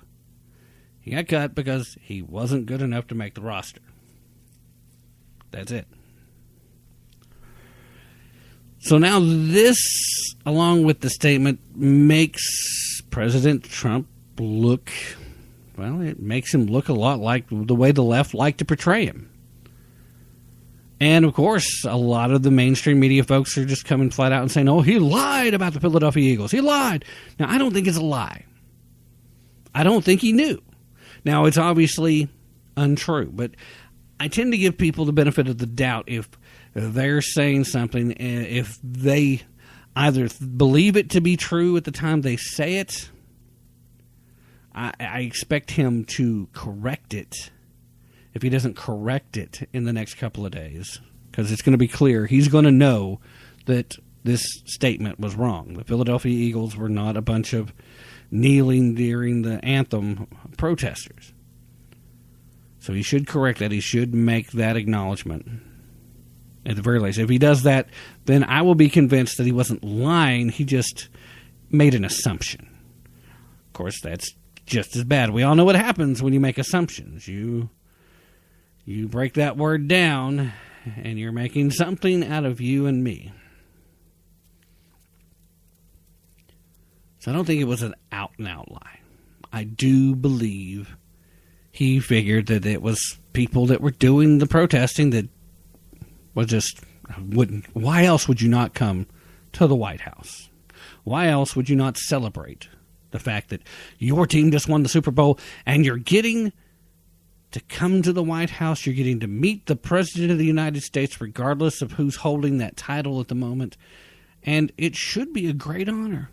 He got cut because he wasn't good enough to make the roster. That's it. So now this, along with the statement, makes President Trump look, well, it makes him look a lot like the way the left like to portray him. And, of course, a lot of the mainstream media folks are just coming flat out and saying, oh, he lied about the Philadelphia Eagles. He lied. Now, I don't think it's a lie. I don't think he knew. Now, it's obviously untrue, but I tend to give people the benefit of the doubt if they're saying something, if they either believe it to be true at the time they say it. I expect him to correct it if he doesn't correct it in the next couple of days, because it's going to be clear. He's going to know that this statement was wrong. The Philadelphia Eagles were not a bunch of kneeling during the anthem protesters. So he should correct that. He should make that acknowledgement at the very least. If he does that, then I will be convinced that he wasn't lying. He just made an assumption. Of course, that's just as bad. We all know what happens when you make assumptions. You break that word down, and you're making something out of you and me. So I don't think it was an out-and-out lie. I do believe he figured that it was people that were doing the protesting that was just wouldn't. Why else would you not come to the White House? Why else would you not celebrate the fact that your team just won the Super Bowl and you're getting to come to the White House, you're getting to meet the President of the United States regardless of who's holding that title at the moment, and it should be a great honor.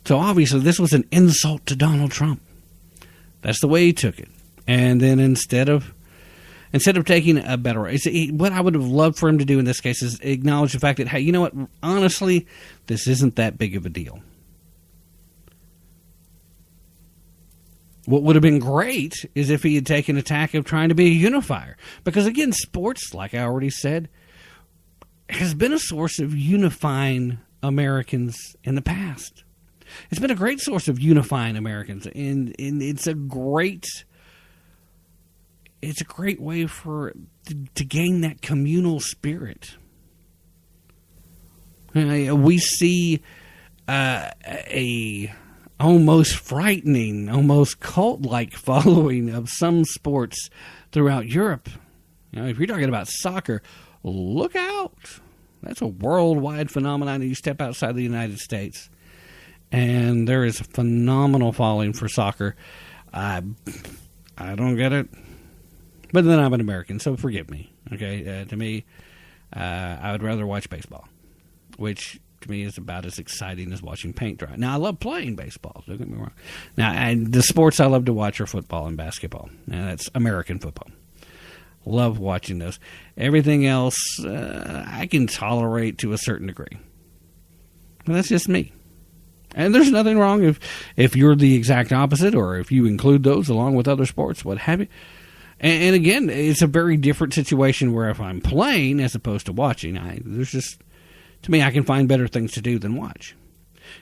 So obviously this was an insult to Donald Trump. That's the way he took it. And then instead of taking a better, what I would have loved for him to do in this case is acknowledge the fact that, hey, you know what? Honestly, this isn't that big of a deal. What would have been great is if he had taken a tack of trying to be a unifier. Because again, sports, like I already said, has been a source of unifying Americans in the past. It's been a great source of unifying Americans, and it's a great way to gain that communal spirit. We see a almost frightening, almost cult-like following of some sports throughout Europe. If you're talking about soccer, look out. That's a worldwide phenomenon. You step outside the United States, and there is a phenomenal following for soccer. I don't get it. But then I'm an American, so forgive me. Okay, to me, I would rather watch baseball, which to me is about as exciting as watching paint dry. Now, I love playing baseball. Don't get me wrong. Now, the sports I love to watch are football and basketball, and that's American football. Love watching those. Everything else, I can tolerate to a certain degree. But that's just me. And there's nothing wrong if you're the exact opposite, or if you include those along with other sports, what have you. And again, it's a very different situation where if I'm playing as opposed to watching, to me, I can find better things to do than watch.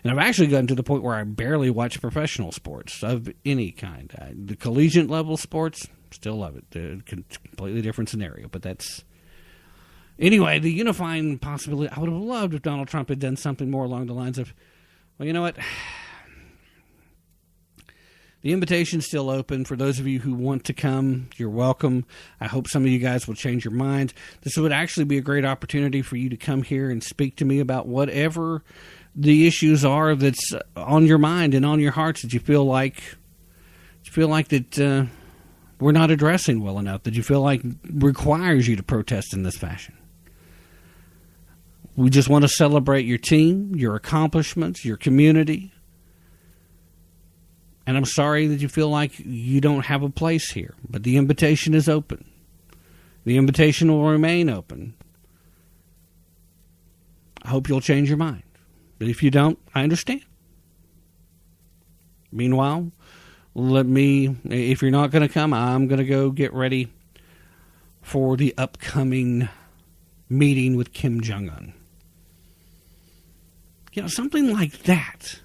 And I've actually gotten to the point where I barely watch professional sports of any kind. The collegiate level sports, still love it. Completely different scenario, but that's... Anyway, the unifying possibility, I would have loved if Donald Trump had done something more along the lines of, well, you know what? The invitation's still open. For those of you who want to come, you're welcome. I hope some of you guys will change your mind. This would actually be a great opportunity for you to come here and speak to me about whatever the issues are that's on your mind and on your hearts that you feel like that we're not addressing well enough, that you feel like requires you to protest in this fashion. We just want to celebrate your team, your accomplishments, your community. And I'm sorry that you feel like you don't have a place here, but the invitation is open. The invitation will remain open. I hope you'll change your mind. But if you don't, I understand. Meanwhile, if you're not going to come, I'm going to go get ready for the upcoming meeting with Kim Jong-un. Something like that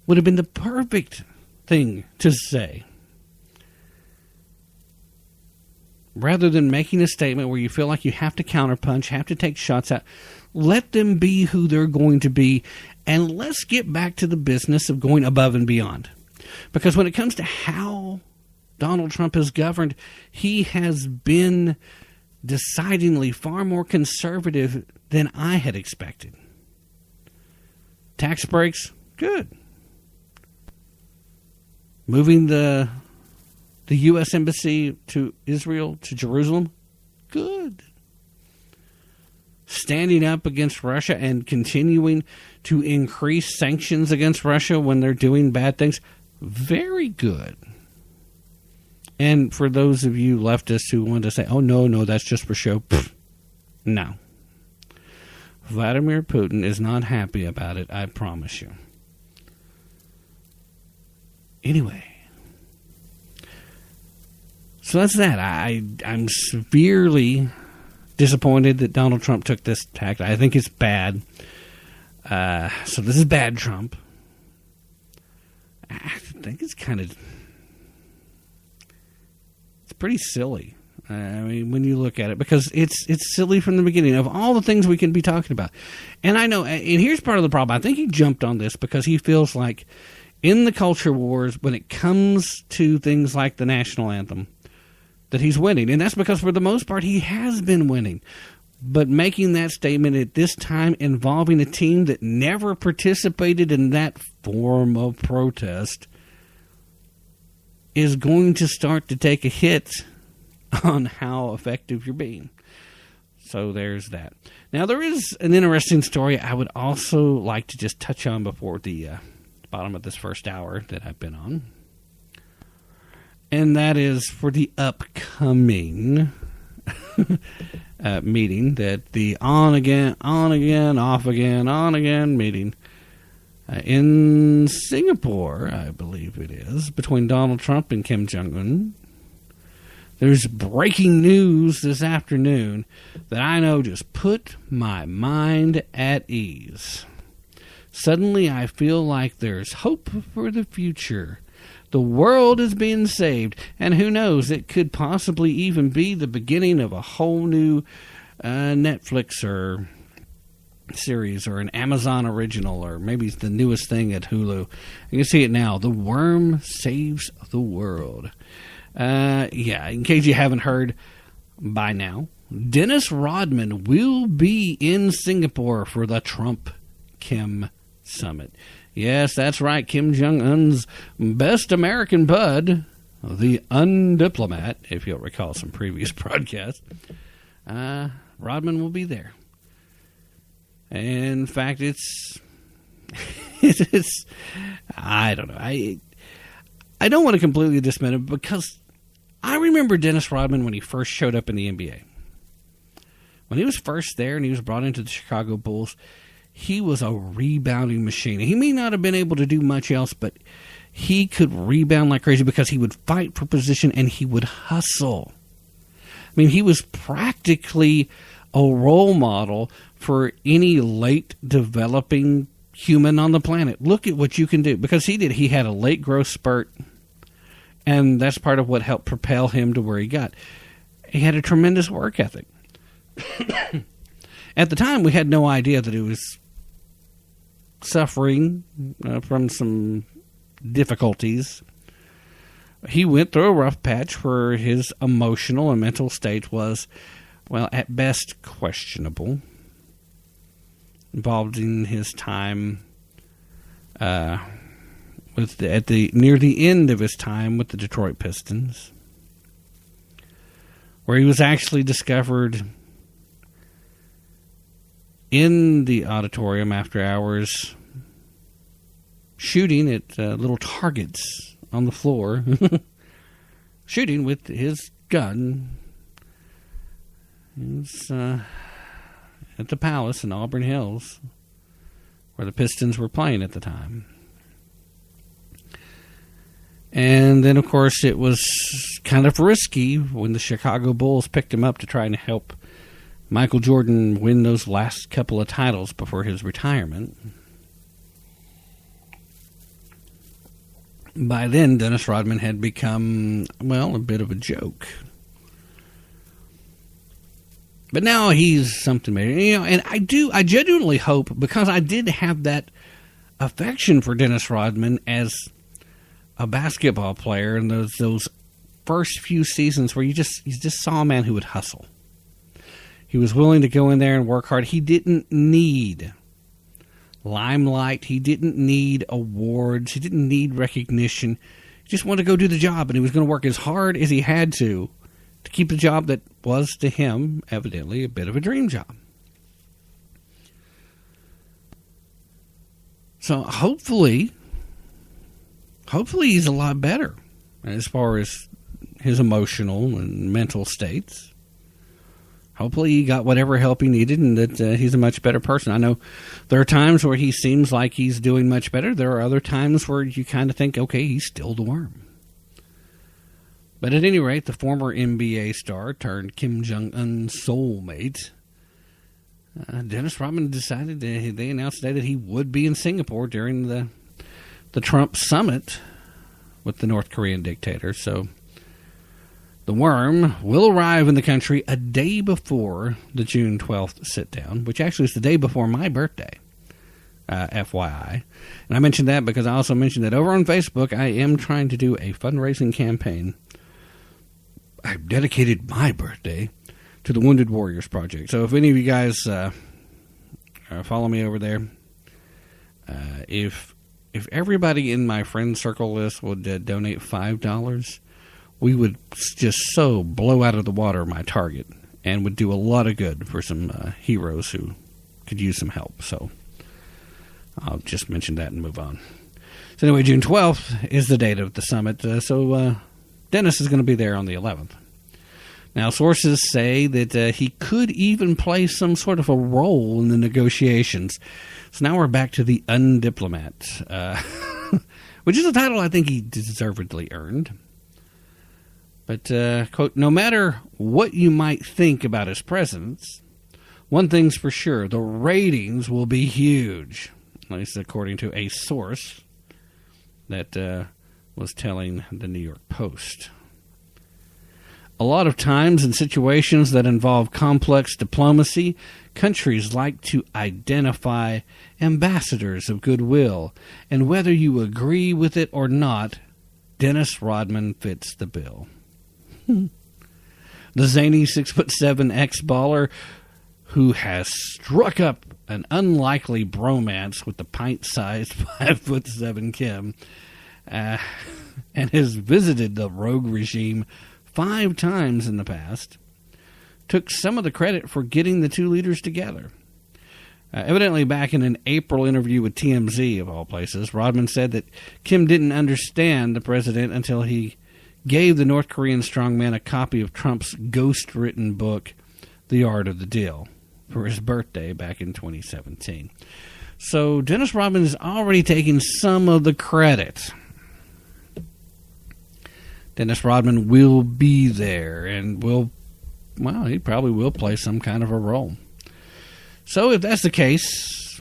would have been the perfect thing to say. Rather than making a statement where you feel like you have to counterpunch, have to take shots out, let them be who they're going to be, and let's get back to the business of going above and beyond. Because when it comes to how Donald Trump has governed, he has been decidedly far more conservative than I had expected. Tax breaks, good. Moving the U.S. Embassy to Israel, to Jerusalem, good. Standing up against Russia and continuing to increase sanctions against Russia when they're doing bad things, very good. And for those of you leftists who want to say, oh, no, that's just for show, no. Vladimir Putin is not happy about it, I promise you. Anyway, so that's that. I'm severely disappointed that Donald Trump took this tack. I think it's bad. So this is bad Trump. I think it's pretty silly. I mean, when you look at it, because it's silly from the beginning of all the things we can be talking about. And I know, and here's part of the problem. I think he jumped on this because he feels like in the culture wars, when it comes to things like the national anthem, that he's winning. And that's because for the most part, he has been winning. But making that statement at this time involving a team that never participated in that form of protest is going to start to take a hit on how effective you're being. So there's that. Now, there is an interesting story I would also like to just touch on before the bottom of this first hour that I've been on. And that is for the upcoming meeting, that the on again, off again, on again meeting in Singapore, I believe it is, between Donald Trump and Kim Jong-un. There's breaking news this afternoon that I know just put my mind at ease. Suddenly I feel like there's hope for the future. The world is being saved, and who knows, it could possibly even be the beginning of a whole new Netflix or series or an Amazon original, or maybe it's the newest thing at Hulu. You can see it now. The worm saves the world. In case you haven't heard by now, Dennis Rodman will be in Singapore for the Trump-Kim summit. Yes, that's right. Kim Jong-un's best American bud, the undiplomat, if you'll recall some previous broadcasts, Rodman will be there. In fact, it's I don't know. I don't want to completely dismiss it, because I remember Dennis Rodman when he first showed up in the NBA. When he was first there and he was brought into the Chicago Bulls, he was a rebounding machine. He may not have been able to do much else, but he could rebound like crazy because he would fight for position and he would hustle. I mean, he was practically a role model for any late developing human on the planet. Look at what you can do. Because he did. He had a late growth spurt, and that's part of what helped propel him to where he got. He had a tremendous work ethic. At the time, we had no idea that he was suffering from some difficulties. He went through a rough patch where his emotional and mental state was, well, at best questionable, involving his time near the end of his time with the Detroit Pistons, where he was actually discovered in the auditorium after hours shooting at little targets on the floor, shooting with his gun. It was at the Palace in Auburn Hills, where the Pistons were playing at the time. And then, of course, it was kind of risky when the Chicago Bulls picked him up to try and help Michael Jordan win those last couple of titles before his retirement. By then, Dennis Rodman had become, well, a bit of a joke. But now he's something major. And I genuinely hope, because I did have that affection for Dennis Rodman as a basketball player in those first few seasons where you just saw a man who would hustle. He was willing to go in there and work hard. He didn't need limelight. He didn't need awards. He didn't need recognition. He just wanted to go do the job, and he was going to work as hard as he had to keep the job that was, to him, evidently a bit of a dream job. So hopefully he's a lot better as far as his emotional and mental states. Hopefully he got whatever help he needed, and that he's a much better person. I know there are times where he seems like he's doing much better. There are other times where you kind of think, okay, he's still the worm. But at any rate, the former NBA star turned Kim Jong-un's soulmate, Dennis Rodman, decided they announced today that he would be in Singapore during the Trump summit with the North Korean dictator. So the worm will arrive in the country a day before the June 12th sit-down, which actually is the day before my birthday, FYI. And I mentioned that because I also mentioned that over on Facebook, I am trying to do a fundraising campaign. I've dedicated my birthday to the Wounded Warriors Project. So if any of you guys follow me over there, if everybody in my friend circle list would donate $5, we would just so blow out of the water my target. and would do a lot of good for some heroes who could use some help. So I'll just mention that and move on. So anyway, June 12th is the date of the summit, so Dennis is going to be there on the 11th. Now, sources say that he could even play some sort of a role in the negotiations. So now we're back to the undiplomat, which is a title I think he deservedly earned. But, quote, no matter what you might think about his presence, one thing's for sure, the ratings will be huge, at least according to a source that was telling the New York Post. A lot of times in situations that involve complex diplomacy, countries like to identify ambassadors of goodwill, and whether you agree with it or not, Dennis Rodman fits the bill. The zany 6'7" ex-baller who has struck up an unlikely bromance with the pint-sized 5'7" Kim, and has visited the rogue regime 5 times in the past, took some of the credit for getting the two leaders together. Evidently, back in an April interview with TMZ, of all places, Rodman said that Kim didn't understand the president until he gave the North Korean strongman a copy of Trump's ghost-written book, The Art of the Deal, for his birthday back in 2017. So Dennis Rodman is already taking some of the credit. Dennis Rodman will be there and he probably will play some kind of a role. So if that's the case,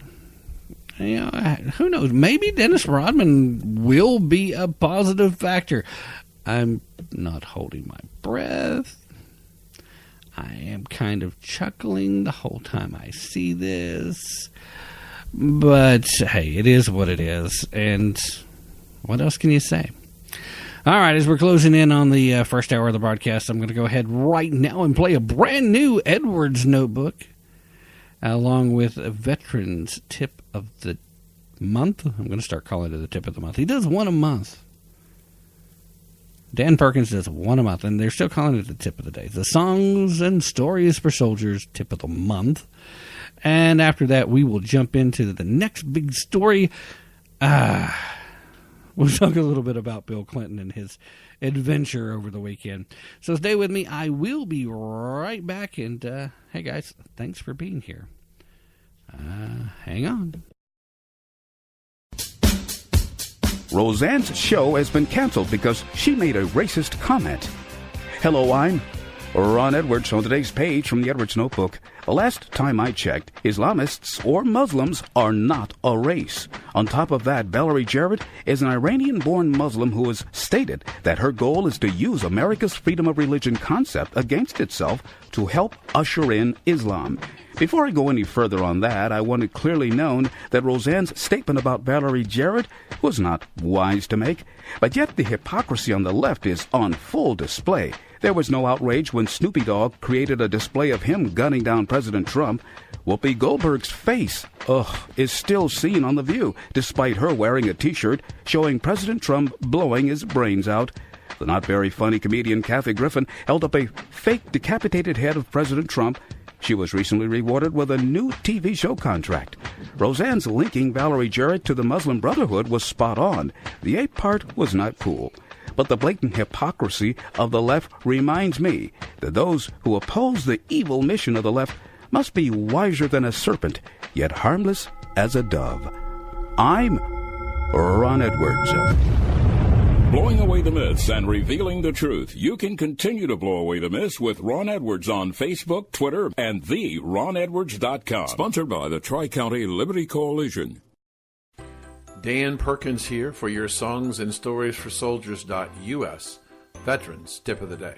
who knows? Maybe Dennis Rodman will be a positive factor. I'm not holding my breath. I am kind of chuckling the whole time I see this. But, hey, it is what it is. And what else can you say? All right, as we're closing in on the first hour of the broadcast, I'm going to go ahead right now and play a brand new Edwards notebook, along with a Veterans Tip of the Month. I'm going to start calling it the Tip of the Month. He does one a month. Dan Perkins does one a month, and they're still calling it the Tip of the Day. The Songs and Stories for Soldiers Tip of the Month. And after that, we will jump into the next big story. We'll talk a little bit about Bill Clinton and his adventure over the weekend. So stay with me. I will be right back. And, hey, guys, thanks for being here. Hang on. Roseanne's show has been canceled because she made a racist comment. Hello, I'm Ron Edwards on today's page from the Edwards Notebook. The last time I checked, Islamists or Muslims are not a race. On top of that, Valerie Jarrett is an Iranian-born Muslim who has stated that her goal is to use America's freedom of religion concept against itself to help usher in Islam. Before I go any further on that, I want it clearly known that Roseanne's statement about Valerie Jarrett was not wise to make, but yet the hypocrisy on the left is on full display. There was no outrage when Snoopy Dogg created a display of him gunning down President Trump. Whoopi Goldberg's face, is still seen on The View, despite her wearing a T-shirt showing President Trump blowing his brains out. The not very funny comedian Kathy Griffin held up a fake decapitated head of President Trump. She was recently rewarded with a new TV show contract. Roseanne's linking Valerie Jarrett to the Muslim Brotherhood was spot on. The ape part was not cool. But the blatant hypocrisy of the left reminds me that those who oppose the evil mission of the left must be wiser than a serpent, yet harmless as a dove. I'm Ron Edwards. Blowing away the myths and revealing the truth. You can continue to blow away the myths with Ron Edwards on Facebook, Twitter, and theronedwards.com. Sponsored by the Tri-County Liberty Coalition. Dan Perkins here for your Songs and Stories for Soldiers.us Veterans Tip of the Day.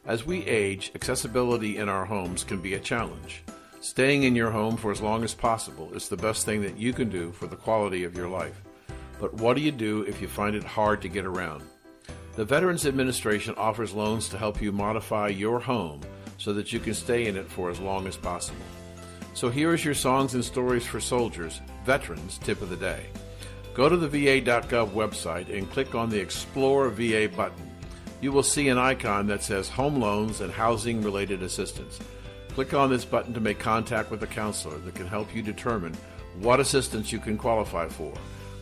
As we age, accessibility in our homes can be a challenge. Staying in your home for as long as possible is the best thing that you can do for the quality of your life. But what do you do if you find it hard to get around? The Veterans Administration offers loans to help you modify your home so that you can stay in it for as long as possible. So here is your Songs and Stories for Soldiers Veterans Tip of the Day. Go to the VA.gov website and click on the Explore VA button. You will see an icon that says Home Loans and Housing Related Assistance. Click on this button to make contact with a counselor that can help you determine what assistance you can qualify for.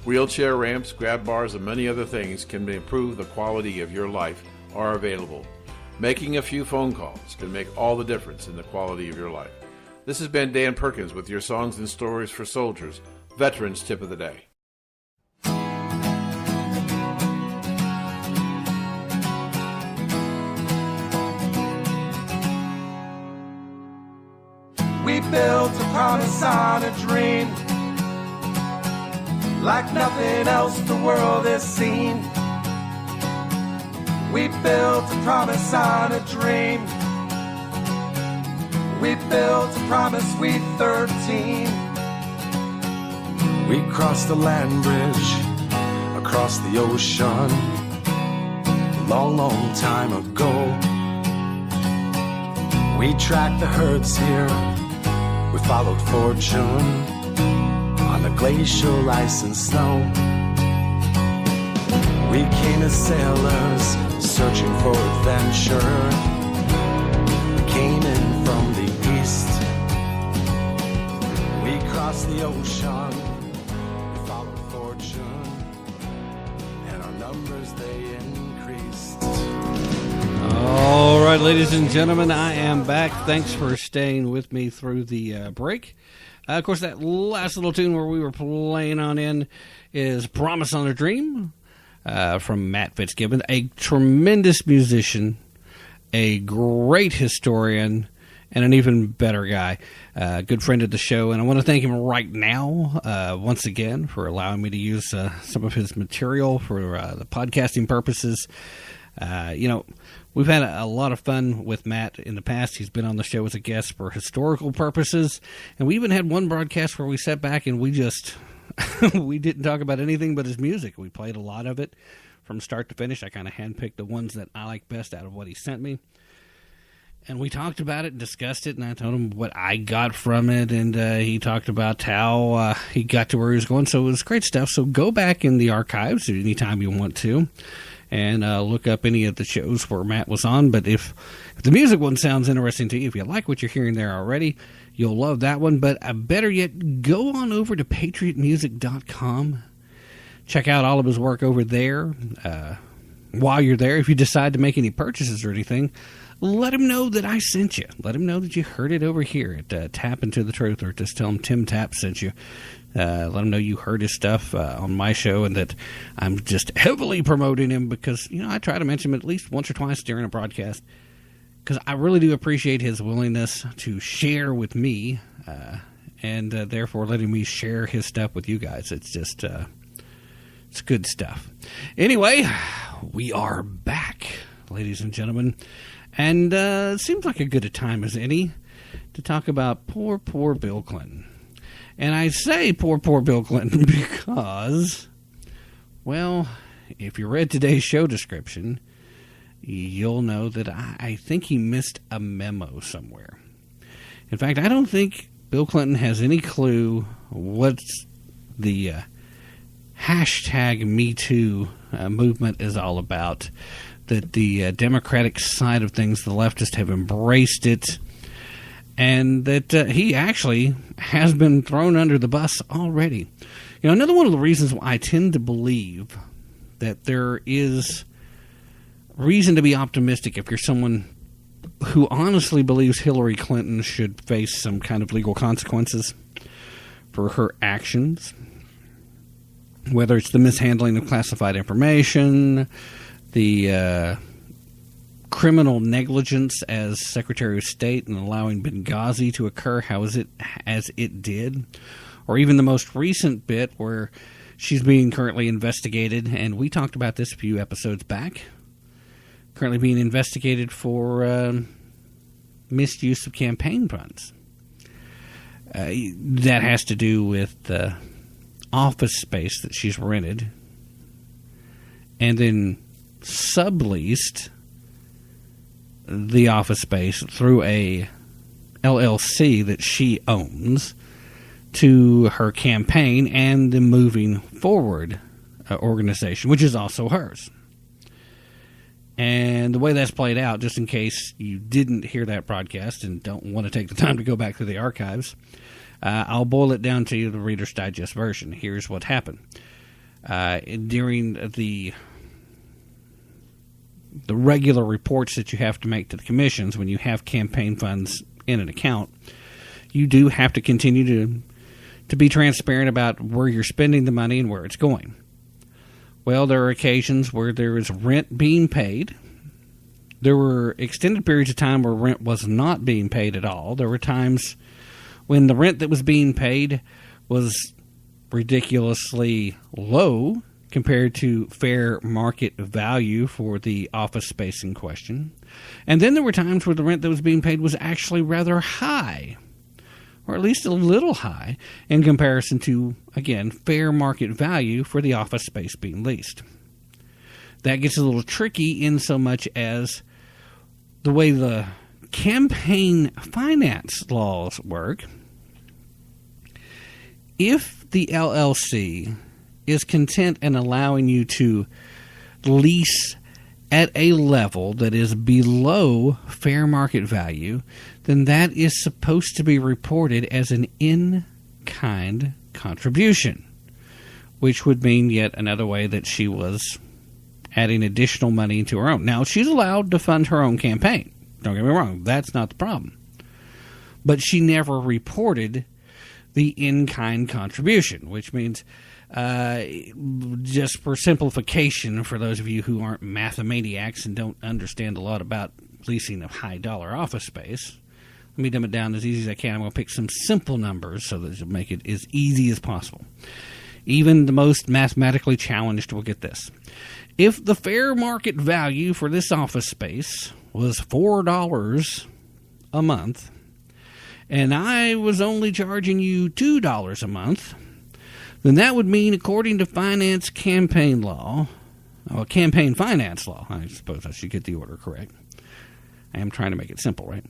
Wheelchair ramps, grab bars, and many other things can improve the quality of your life are available. Making a few phone calls can make all the difference in the quality of your life. This has been Dan Perkins with your Songs and Stories for Soldiers, Veterans Tip of the Day. We built a promise on a dream, like nothing else the world has seen. We built a promise on a dream. We built a promise, we 13. We crossed the land bridge across the ocean a long, long time ago. We tracked the herds here, we followed fortune on the glacial ice and snow. We came as sailors, searching for adventure. We came in from the east. We crossed the ocean, we followed fortune, and our numbers they increased. All right, ladies and gentlemen, I am back. Thanks for staying with me through the break. Of course, that last little tune where we were playing on in is Promise on a Dream from Matt Fitzgibbon, a tremendous musician, a great historian, and an even better guy. Good friend of the show, and I want to thank him right now once again for allowing me to use some of his material for the podcasting purposes. We've had a lot of fun with Matt in the past. He's been on the show as a guest for historical purposes, and we even had one broadcast where we sat back and we just we didn't talk about anything but his music. We played a lot of it from start to finish. I kind of handpicked the ones that I like best out of what he sent me, and we talked about it and discussed it, and I told him what I got from it, and he talked about how he got to where he was going. So it was great stuff. So go back in the archives anytime you want to, and look up any of the shows where Matt was on. But if the music one sounds interesting to you, if you like what you're hearing there already, you'll love that one. But better yet, go on over to patriotmusic.com. Check out all of his work over there. While you're there, if you decide to make any purchases or anything, let him know that I sent you. Let him know that you heard it over here at Tap Into the Truth, or just tell him Tim Tapp sent you. Let him know you heard his stuff on my show, and that I'm just heavily promoting him because, I try to mention him at least once or twice during a broadcast, because I really do appreciate his willingness to share with me, and therefore letting me share his stuff with you guys. It's just, it's good stuff. Anyway, we are back, ladies and gentlemen, and it seems like a good a time as any to talk about poor Bill Clinton. And I say poor Bill Clinton because, well, if you read today's show description, you'll know that I think he missed a memo somewhere. In fact, I don't think Bill Clinton has any clue what the hashtag #MeToo movement is all about, that the Democratic side of things, the leftists, have embraced it, and that he actually has been thrown under the bus already. Another one of the reasons why I tend to believe that there is reason to be optimistic if you're someone who honestly believes Hillary Clinton should face some kind of legal consequences for her actions, whether it's the mishandling of classified information, the criminal negligence as Secretary of State and allowing Benghazi to occur as it did, or even the most recent bit where she's being currently investigated, and we talked about this a few episodes back, currently being investigated for misuse of campaign funds. That has to do with the office space that she's rented and then subleased the office space through a LLC that she owns to her campaign and the Moving Forward organization, which is also hers. And the way that's played out, just in case you didn't hear that broadcast and don't want to take the time to go back through the archives, I'll boil it down to you, the Reader's Digest version. Here's what happened. During the regular reports that you have to make to the commissions when you have campaign funds in an account, you do have to continue to be transparent about where you're spending the money and where it's going. Well, there are occasions where there is rent being paid. There were extended periods of time where rent was not being paid at all. There were times when the rent that was being paid was ridiculously low compared to fair market value for the office space in question. And then there were times where the rent that was being paid was actually rather high, or at least a little high, in comparison to, again, fair market value for the office space being leased. That gets a little tricky in so much as the way the campaign finance laws work. If the LLC is content in allowing you to lease at a level that is below fair market value, then that is supposed to be reported as an in-kind contribution, which would mean yet another way that she was adding additional money into her own. Now, she's allowed to fund her own campaign. Don't get me wrong, that's not the problem. But she never reported the in-kind contribution, which means, just for simplification, for those of you who aren't mathemaniacs and don't understand a lot about leasing of high-dollar office space, let me dumb it down as easy as I can. I'm going to pick some simple numbers so that it'll make it as easy as possible. Even the most mathematically challenged will get this. If the fair market value for this office space was $4 a month, and I was only charging you $2 a month, then that would mean, according to campaign finance law, I suppose I should get the order correct. I am trying to make it simple, right?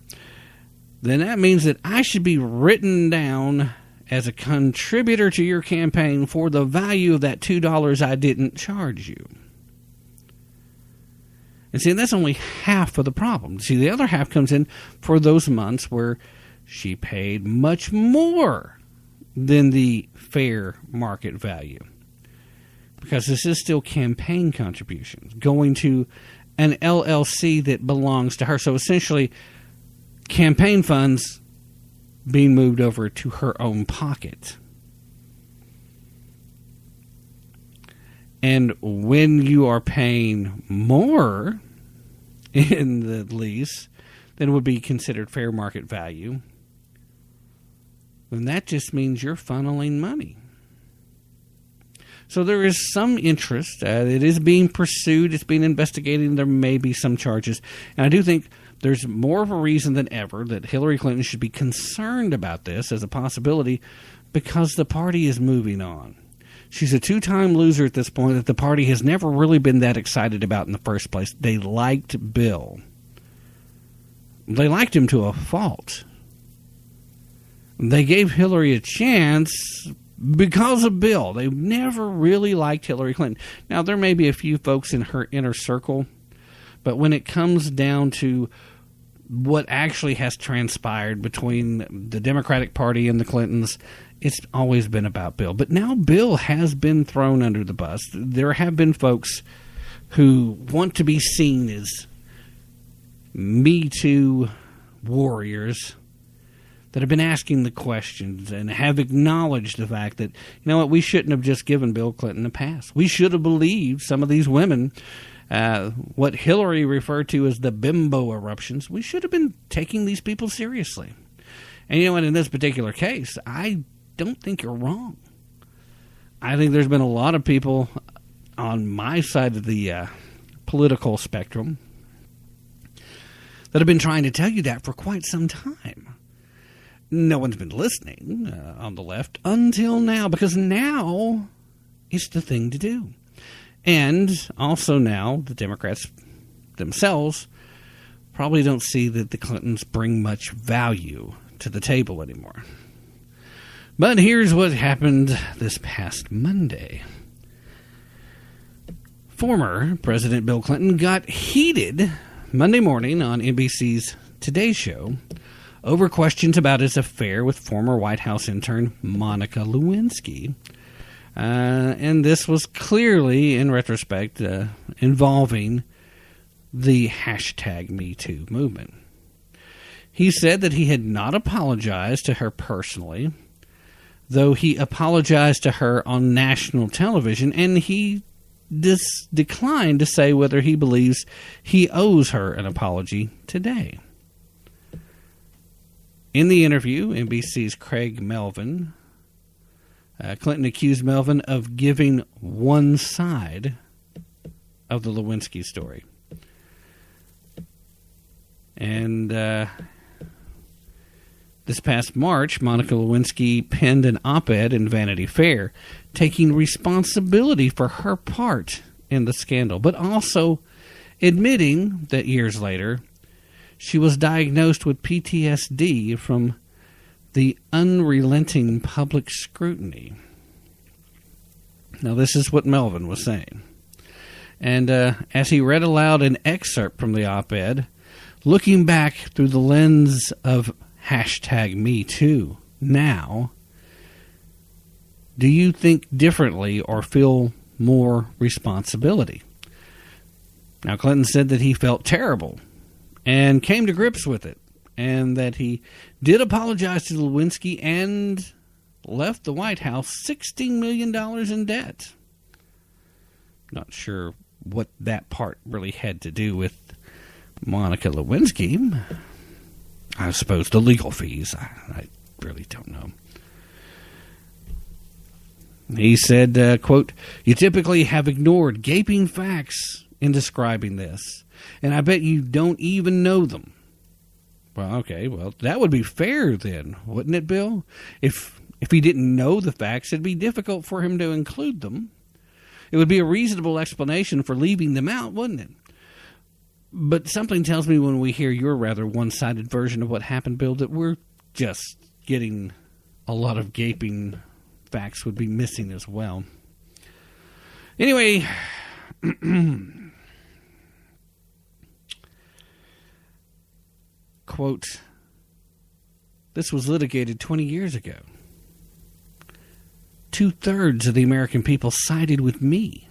Then that means that I should be written down as a contributor to your campaign for the value of that $2 I didn't charge you. And see, that's only half of the problem. See, the other half comes in for those months where she paid much more than the fair market value, because this is still campaign contributions going to an LLC that belongs to her. So essentially, campaign funds being moved over to her own pocket. And when you are paying more in the lease than would be considered fair market value, then that just means you're funneling money. So there is some interest. It is being pursued. It's being investigated. There may be some charges. And I do think there's more of a reason than ever that Hillary Clinton should be concerned about this as a possibility, because the party is moving on. She's a two-time loser at this point that the party has never really been that excited about in the first place. They liked Bill. They liked him to a fault. They gave Hillary a chance because of Bill. They never really liked Hillary Clinton. Now, there may be a few folks in her inner circle, but when it comes down to what actually has transpired between the Democratic Party and the Clintons, it's always been about Bill. But now Bill has been thrown under the bus. There have been folks who want to be seen as Me Too warriors that have been asking the questions and have acknowledged the fact that, you know what, we shouldn't have just given Bill Clinton a pass. We should have believed some of these women, what Hillary referred to as the bimbo eruptions. We should have been taking these people seriously. And you know what, in this particular case, I don't think you're wrong. I think there's been a lot of people on my side of the political spectrum that have been trying to tell you that for quite some time. No one's been listening on the left until now, because now it's the thing to do. And also now the Democrats themselves probably don't see that the Clintons bring much value to the table anymore. But here's what happened this past Monday. Former President Bill Clinton got heated Monday morning on NBC's Today Show over questions about his affair with former White House intern Monica Lewinsky. And this was clearly, in retrospect, involving the #MeToo movement. He said that he had not apologized to her personally, though he apologized to her on national television, and he declined to say whether he believes he owes her an apology today. In the interview, NBC's Craig Melvin, Clinton accused Melvin of giving one side of the Lewinsky story. And this past March, Monica Lewinsky penned an op-ed in Vanity Fair taking responsibility for her part in the scandal, but also admitting that years later she was diagnosed with PTSD from the unrelenting public scrutiny. Now, this is what Melvin was saying. And as he read aloud an excerpt from the op-ed, looking back through the lens of #MeToo now, do you think differently or feel more responsibility? Now, Clinton said that he felt terrible and came to grips with it, and that he did apologize to Lewinsky and left the White House $16 million in debt. Not sure what that part really had to do with Monica Lewinsky. I suppose the legal fees. I really don't know. He said, quote, "You typically have ignored gaping facts in describing this, and I bet you don't even know them." Well, okay, well, that would be fair then, wouldn't it, Bill? If he didn't know the facts, it'd be difficult for him to include them. It would be a reasonable explanation for leaving them out, wouldn't it? But something tells me when we hear your rather one-sided version of what happened, Bill, that we're just getting a lot of gaping facts would be missing as well. Anyway, quote, "This was litigated 20 years ago. 2/3 of the American people sided with me."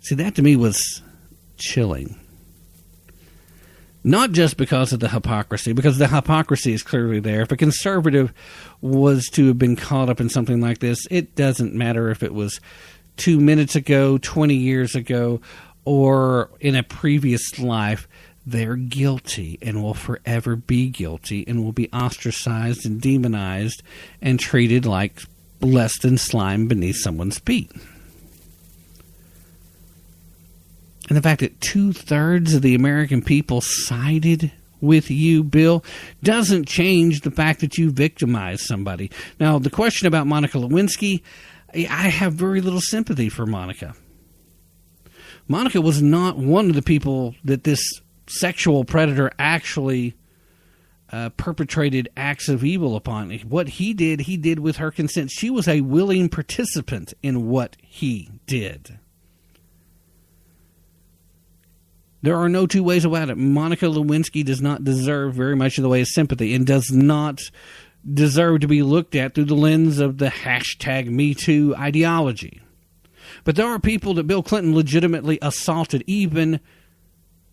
See, that to me was chilling. Not just because of the hypocrisy, because the hypocrisy is clearly there. If a conservative was to have been caught up in something like this, it doesn't matter if it was 2 minutes ago, 20 years ago, or in a previous life, they're guilty and will forever be guilty and will be ostracized and demonized and treated like less than slime beneath someone's feet. And the fact that 2/3 of the American people sided with you, Bill, doesn't change the fact that you victimized somebody. Now, the question about Monica Lewinsky, I have very little sympathy for Monica. Monica was not one of the people that this sexual predator actually perpetrated acts of evil upon. What he did with her consent. She was a willing participant in what he did. There are no two ways about it. Monica Lewinsky does not deserve very much in the way of sympathy and does not deserve to be looked at through the lens of the #MeToo ideology. But there are people that Bill Clinton legitimately assaulted, even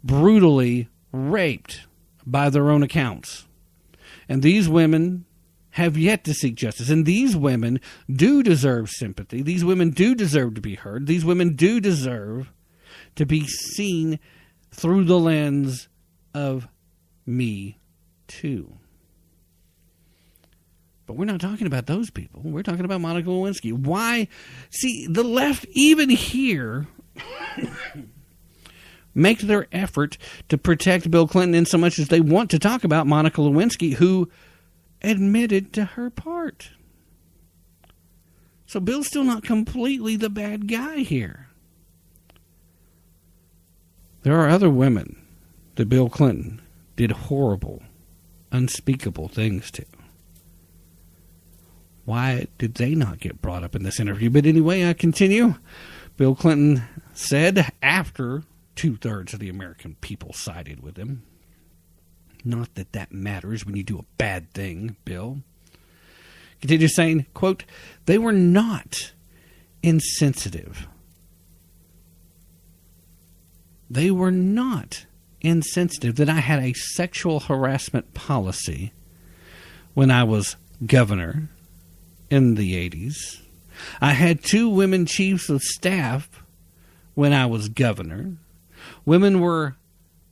brutally raped by their own accounts. And these women have yet to seek justice. And these women do deserve sympathy. These women do deserve to be heard. These women do deserve to be seen through the lens of Me Too. But we're not talking about those people. We're talking about Monica Lewinsky. Why? See, the left, even here, make their effort to protect Bill Clinton in so much as they want to talk about Monica Lewinsky, who admitted to her part. So Bill's still not completely the bad guy here. There are other women that Bill Clinton did horrible, unspeakable things to. Why did they not get brought up in this interview? But anyway, I continue. Bill Clinton said after 2/3 of the American people sided with him. Not that that matters when you do a bad thing, Bill. Continues saying, quote, they were not insensitive. They were not insensitive that I had a sexual harassment policy when I was governor in the 80s. I had 2 women chiefs of staff when I was governor. Women were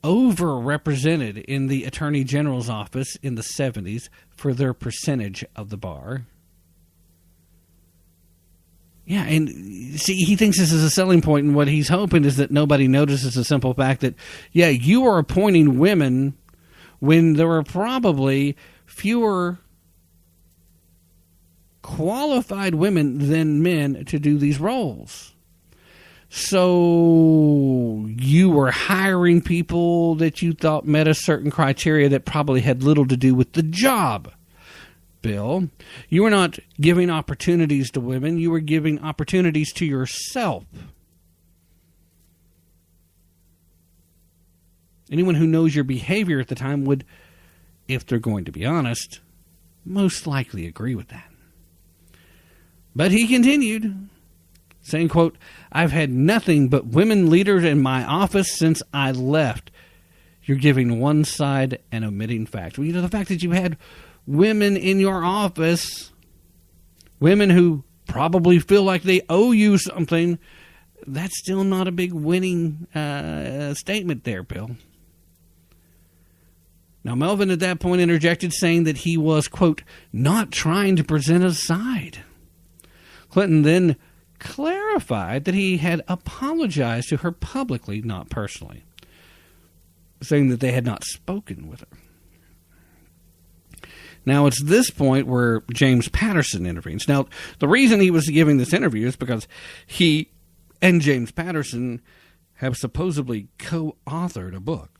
overrepresented in the Attorney General's office in the 70s for their percentage of the bar. Yeah, and see, he thinks this is a selling point, and what he's hoping is that nobody notices the simple fact that, yeah, you are appointing women when there are probably fewer qualified women than men to do these roles. So you were hiring people that you thought met a certain criteria that probably had little to do with the job, Bill. You were not giving opportunities to women. You were giving opportunities to yourself. Anyone who knows your behavior at the time would, if they're going to be honest, most likely agree with that. But he continued, saying, quote, I've had nothing but women leaders in my office since I left. You're giving one side and omitting facts. Well, you know, the fact that you had women in your office, women who probably feel like they owe you something, that's still not a big winning statement there, Bill. Now, Melvin at that point interjected, saying that he was, quote, not trying to present a side. Clinton then clarified that he had apologized to her publicly, not personally, saying that they had not spoken with her. Now, it's this point where James Patterson intervenes. Now, the reason he was giving this interview is because he and James Patterson have supposedly co-authored a book,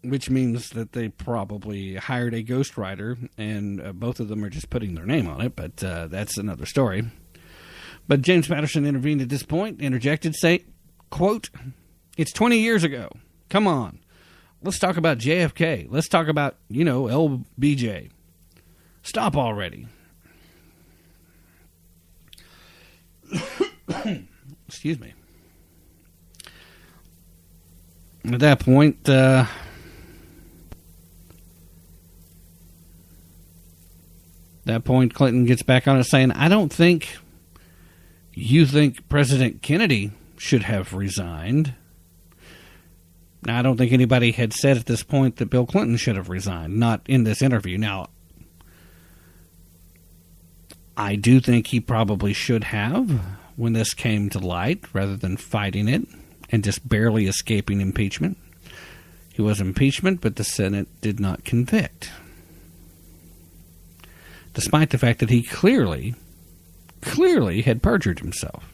which means that they probably hired a ghostwriter, and both of them are just putting their name on it, but that's another story. But James Patterson intervened at this point, interjected, saying, quote, it's 20 years ago. Come on. Let's talk about JFK. Let's talk about, LBJ. Stop already. Excuse me. At that point, Clinton gets back on it saying, I don't think you think President Kennedy should have resigned. Now, I don't think anybody had said at this point that Bill Clinton should have resigned, not in this interview. Now, I do think he probably should have when this came to light, rather than fighting it and just barely escaping impeachment. He was impeachment, but the Senate did not convict, despite the fact that he clearly had perjured himself.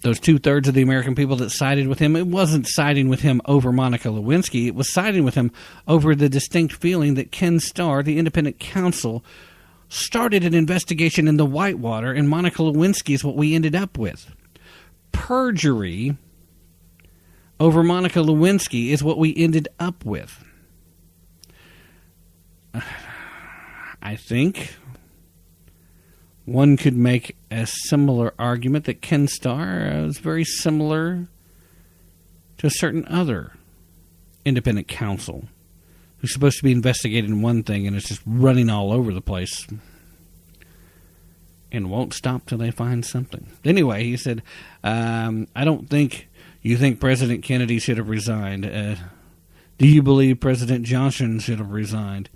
Those 2/3 of the American people that sided with him, it wasn't siding with him over Monica Lewinsky. It was siding with him over the distinct feeling that Ken Starr, the independent counsel, started an investigation in the Whitewater, and Monica Lewinsky is what we ended up with. Perjury over Monica Lewinsky is what we ended up with. I think one could make a similar argument that Ken Starr is very similar to a certain other independent counsel who's supposed to be investigating one thing and is just running all over the place and won't stop till they find something. Anyway, he said, I don't think you think President Kennedy should have resigned. Do you believe President Johnson should have resigned?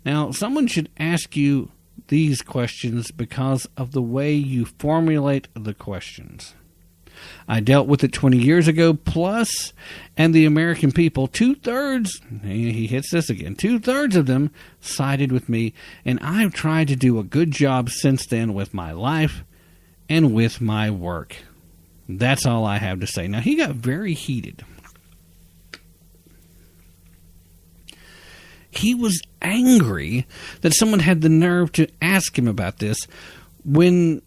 Now, someone should ask you these questions because of the way you formulate the questions. I dealt with it 20 years ago, plus, and the American people, 2/3, he hits this again, 2/3 of them sided with me, and I've tried to do a good job since then with my life and with my work. That's all I have to say. Now, he got very heated. He was angry that someone had the nerve to ask him about this when,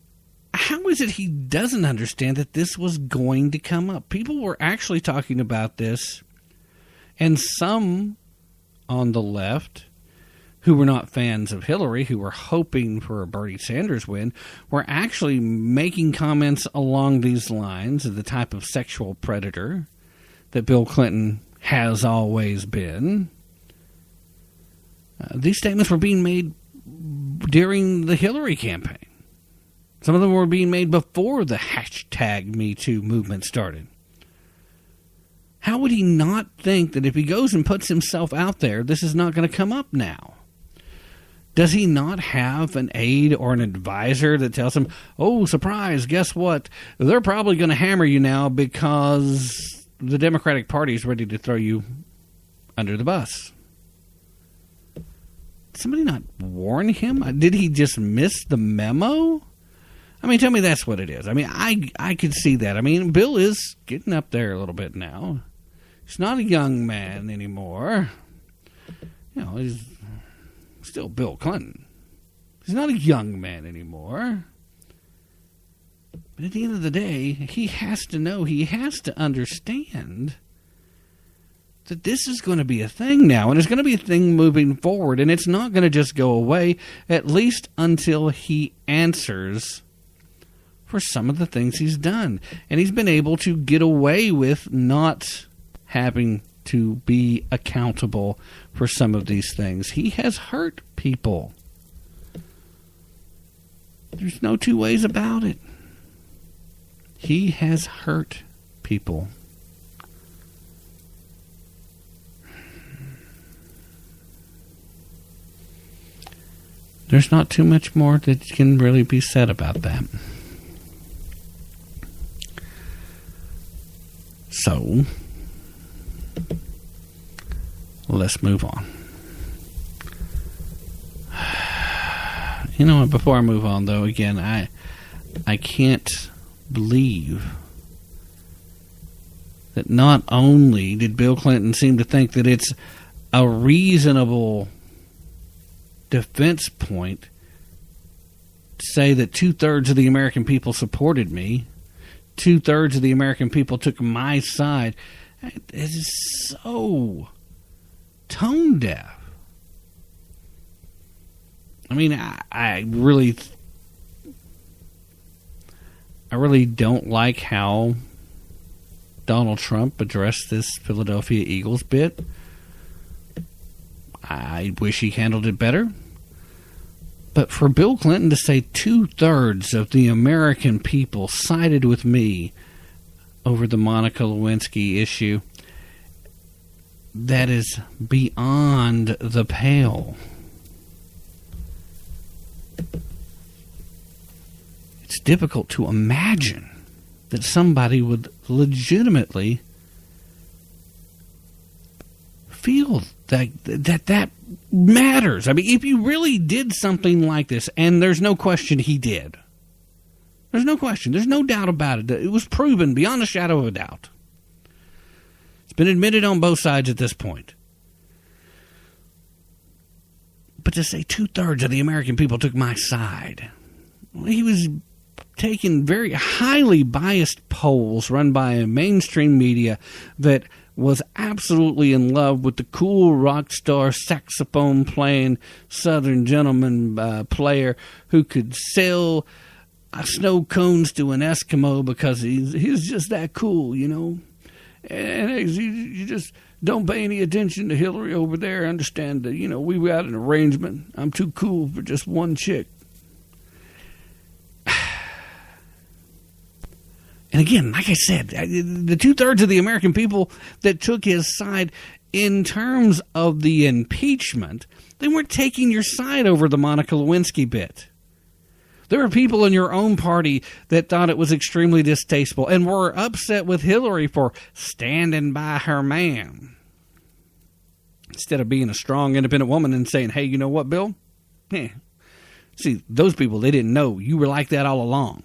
how is it he doesn't understand that this was going to come up? People were actually talking about this, and some on the left who were not fans of Hillary, who were hoping for a Bernie Sanders win, were actually making comments along these lines of the type of sexual predator that Bill Clinton has always been. These statements were being made during the Hillary campaign. Some of them were being made before the hashtag #MeToo movement started. How would he not think that if he goes and puts himself out there, this is not going to come up now? Does he not have an aide or an advisor that tells him, oh, surprise, guess what? They're probably going to hammer you now because the Democratic Party is ready to throw you under the bus? Did somebody not warn him? Did he just miss the memo? I mean, tell me that's what it is. I mean, I could see that. I mean, Bill is getting up there a little bit now. He's not a young man anymore. You know, he's still Bill Clinton. He's not a young man anymore. But at the end of the day, he has to know, he has to understand that this is going to be a thing now, and it's going to be a thing moving forward, and it's not going to just go away, at least until he answers for some of the things he's done. And he's been able to get away with not having to be accountable for some of these things. He has hurt people. There's no two ways about it. He has hurt people. There's not too much more that can really be said about that. So, let's move on. You know what, before I move on, though, again, I can't believe that not only did Bill Clinton seem to think that it's a reasonable defense point to say that 2/3 of the American people supported me, 2/3 of the American people took my side. It is so tone deaf. I mean, I really don't like how Donald Trump addressed this Philadelphia Eagles bit. I wish he handled it better. But for Bill Clinton to say 2/3 of the American people sided with me over the Monica Lewinsky issue, that is beyond the pale. It's difficult to imagine that somebody would legitimately feel that matters. I mean, if you really did something like this, and there's no question he did. There's no question. There's no doubt about it. It was proven beyond a shadow of a doubt. It's been admitted on both sides at this point. But to say 2/3 of the American people took my side, he was taking very highly biased polls run by a mainstream media that was absolutely in love with the cool rock star saxophone playing Southern gentleman player who could sell snow cones to an Eskimo because he's just that cool, you know. And you just don't pay any attention to Hillary over there. Understand that, you know, we got an arrangement. I'm too cool for just one chick. And again, like I said, the 2/3 of the American people that took his side in terms of the impeachment, they weren't taking your side over the Monica Lewinsky bit. There were people in your own party that thought it was extremely distasteful and were upset with Hillary for standing by her man, instead of being a strong, independent woman and saying, hey, you know what, Bill? See, those people, they didn't know you were like that all along.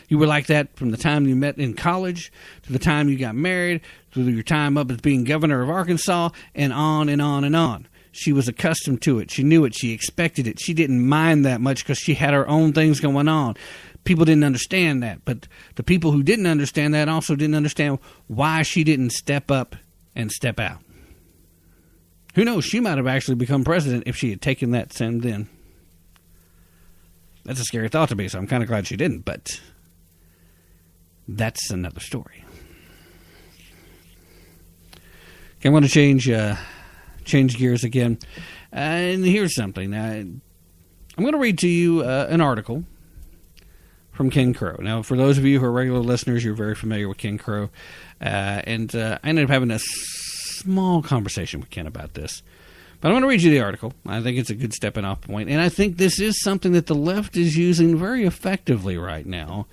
You were like that from the time you met in college to the time you got married, to your time up as being governor of Arkansas, and on and on and on. She was accustomed to it. She knew it. She expected it. She didn't mind that much because she had her own things going on. People didn't understand that. But the people who didn't understand that also didn't understand why she didn't step up and step out. Who knows? She might have actually become president if she had taken that same then. That's a scary thought to me, so I'm kind of glad she didn't. But that's another story. Okay, I want to change gears again. And here's something. I'm going to read to you an article from Ken Crow. Now, for those of you who are regular listeners, you're very familiar with Ken Crow. And I ended up having a small conversation with Ken about this. But I'm going to read you the article. I think it's a good stepping off point. And I think this is something that the left is using very effectively right now.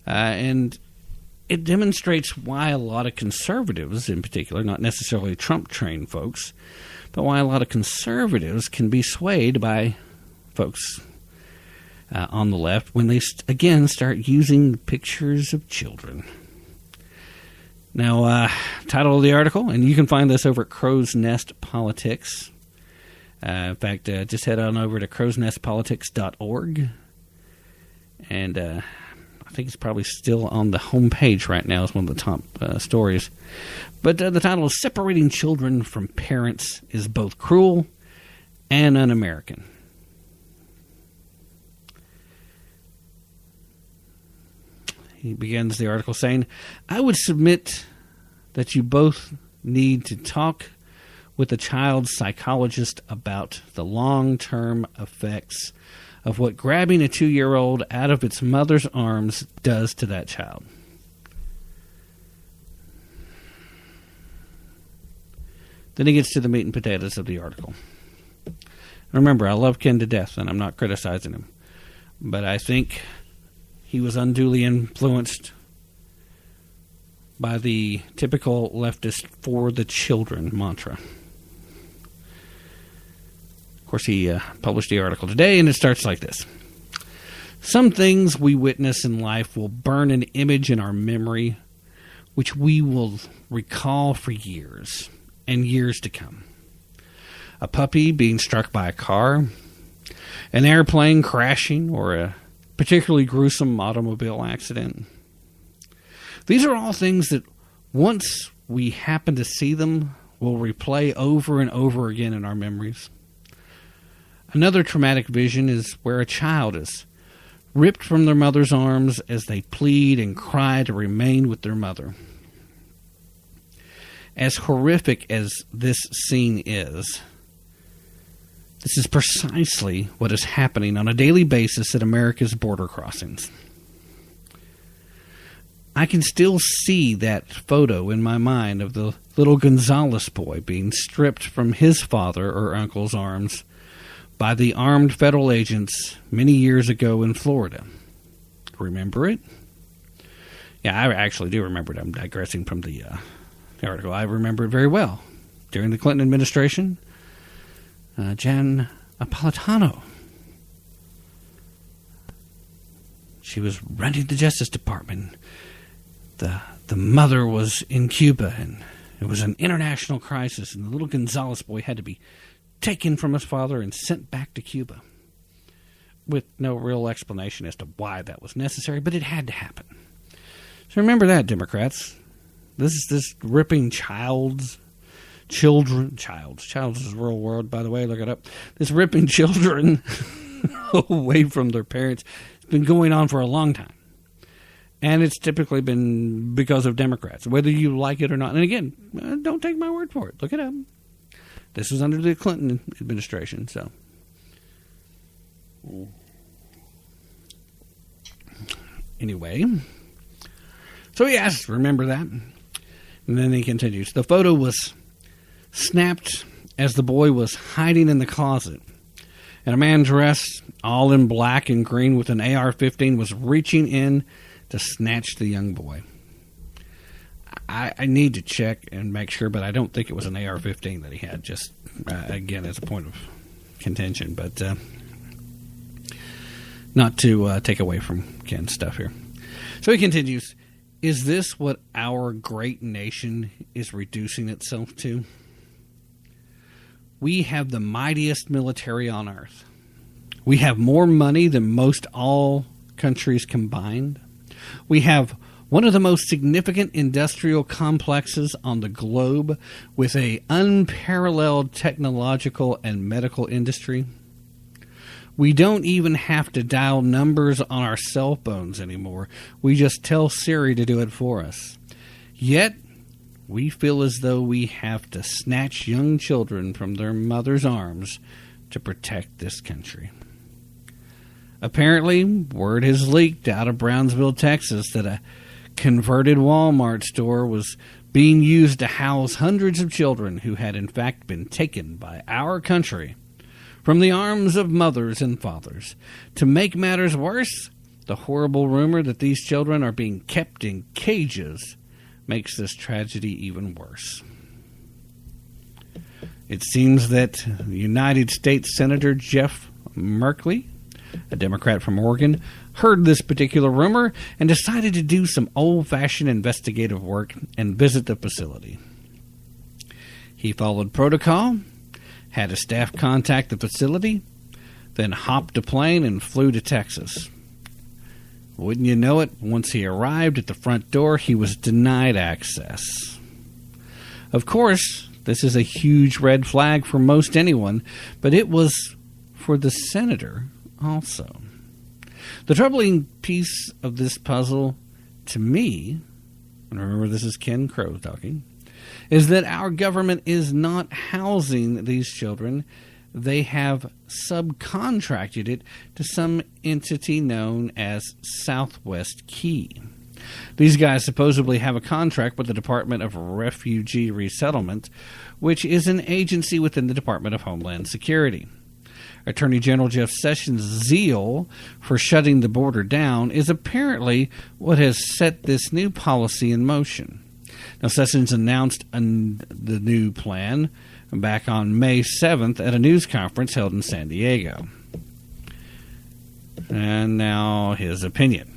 And it demonstrates why a lot of conservatives, in particular, not necessarily Trump-trained folks, but why a lot of conservatives can be swayed by folks on the left when they, again, start using pictures of children. Now, title of the article, and you can find this over at Crow's Nest Politics. In fact, just head on over to crowsnestpolitics.org. And I think it's probably still on the homepage right now. It's one of the top stories. But the title is Separating Children from Parents is Both Cruel and Un-American. He begins the article saying, I would submit that you both need to talk with a child psychologist about the long-term effects of what grabbing a 2-year-old out of its mother's arms does to that child. Then he gets to the meat and potatoes of the article. Remember, I love Ken to death, and I'm not criticizing him. But I think he was unduly influenced by the typical leftist for the children mantra. Of course, he published the article today, and it starts like this. Some things we witness in life will burn an image in our memory, which we will recall for years and years to come. A puppy being struck by a car, an airplane crashing, or a particularly gruesome automobile accident. These are all things that once we happen to see them, will replay over and over again in our memories. Another traumatic vision is where a child is ripped from their mother's arms as they plead and cry to remain with their mother. As horrific as this scene is, this is precisely what is happening on a daily basis at America's border crossings. I can still see that photo in my mind of the little Gonzales boy being stripped from his father or uncle's arms by the armed federal agents many years ago in Florida. Remember it? Yeah, I actually do remember it. I'm digressing from the article. I remember it very well. During the Clinton administration, Jan Napolitano, she was running the Justice Department. The mother was in Cuba, and it was an international crisis, and the little Gonzales boy had to be taken from his father and sent back to Cuba with no real explanation as to why that was necessary, but it had to happen. So remember that, Democrats. This ripping child's is a real word, by the way, look it up. This ripping children away from their parents has been going on for a long time. And it's typically been because of Democrats, whether you like it or not. And again, don't take my word for it. Look it up. This was under the Clinton administration, so. Anyway. So yes, remember that. And then he continues. The photo was snapped as the boy was hiding in the closet. And a man dressed all in black and green with an AR-15 was reaching in to snatch the young boy. I need to check and make sure, but I don't think it was an AR-15 that he had, just, again, as a point of contention. But not to take away from Ken's stuff here. So he continues, is this what our great nation is reducing itself to? We have the mightiest military on earth. We have more money than most all countries combined. We have one of the most significant industrial complexes on the globe with an unparalleled technological and medical industry. We don't even have to dial numbers on our cell phones anymore. We just tell Siri to do it for us. Yet, we feel as though we have to snatch young children from their mother's arms to protect this country. Apparently, word has leaked out of Brownsville, Texas, that a converted Walmart store was being used to house hundreds of children who had in fact been taken by our country from the arms of mothers and fathers. To make matters worse, the horrible rumor that these children are being kept in cages makes this tragedy even worse. It seems that United States Senator Jeff Merkley, a Democrat from Oregon, heard this particular rumor and decided to do some old-fashioned investigative work and visit the facility. He followed protocol, had a staff contact the facility, then hopped a plane and flew to Texas. Wouldn't you know it, once he arrived at the front door, he was denied access. Of course, this is a huge red flag for most anyone, but it was for the senator also. The troubling piece of this puzzle, to me, and remember this is Ken Crow talking, is that our government is not housing these children. They have subcontracted it to some entity known as Southwest Key. These guys supposedly have a contract with the Department of Refugee Resettlement, which is an agency within the Department of Homeland Security. Attorney General Jeff Sessions' zeal for shutting the border down is apparently what has set this new policy in motion. Now, Sessions announced the new plan back on May 7th at a news conference held in San Diego. And now his opinion.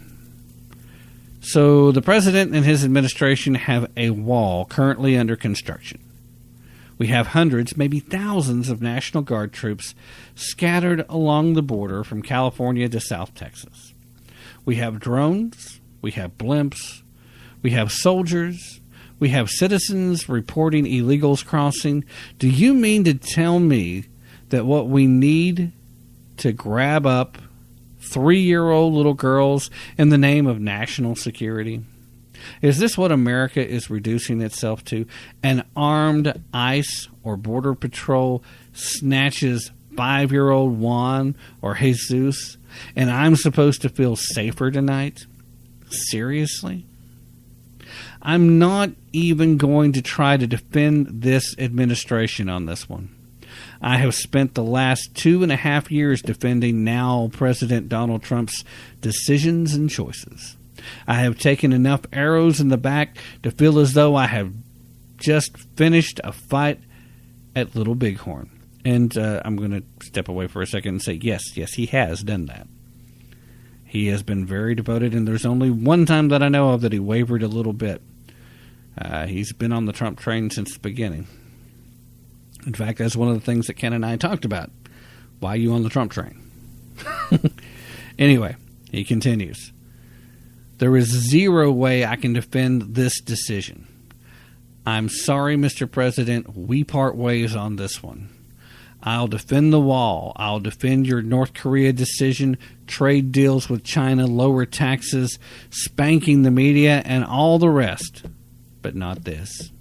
So the president and his administration have a wall currently under construction. We have hundreds, maybe thousands of National Guard troops scattered along the border from California to South Texas. We have drones, we have blimps, we have soldiers, we have citizens reporting illegals crossing. Do you mean to tell me that what we need to grab up 3-year-old little girls in the name of national security? Is this what America is reducing itself to? An armed ICE or Border Patrol snatches 5-year-old Juan or Jesus, and I'm supposed to feel safer tonight? Seriously? I'm not even going to try to defend this administration on this one. I have spent the last 2.5 years defending now President Donald Trump's decisions and choices. I have taken enough arrows in the back to feel as though I have just finished a fight at Little Bighorn. And I'm going to step away for a second and say, yes, he has done that. He has been very devoted, and there's only one time that I know of that he wavered a little bit. He's been on the Trump train since the beginning. In fact, that's one of the things that Ken and I talked about. Why are you on the Trump train? Anyway, he continues. There is zero way I can defend this decision. I'm sorry, Mr. President, we part ways on this one. I'll defend the wall. I'll defend your North Korea decision, trade deals with China, lower taxes, spanking the media, and all the rest. But not this.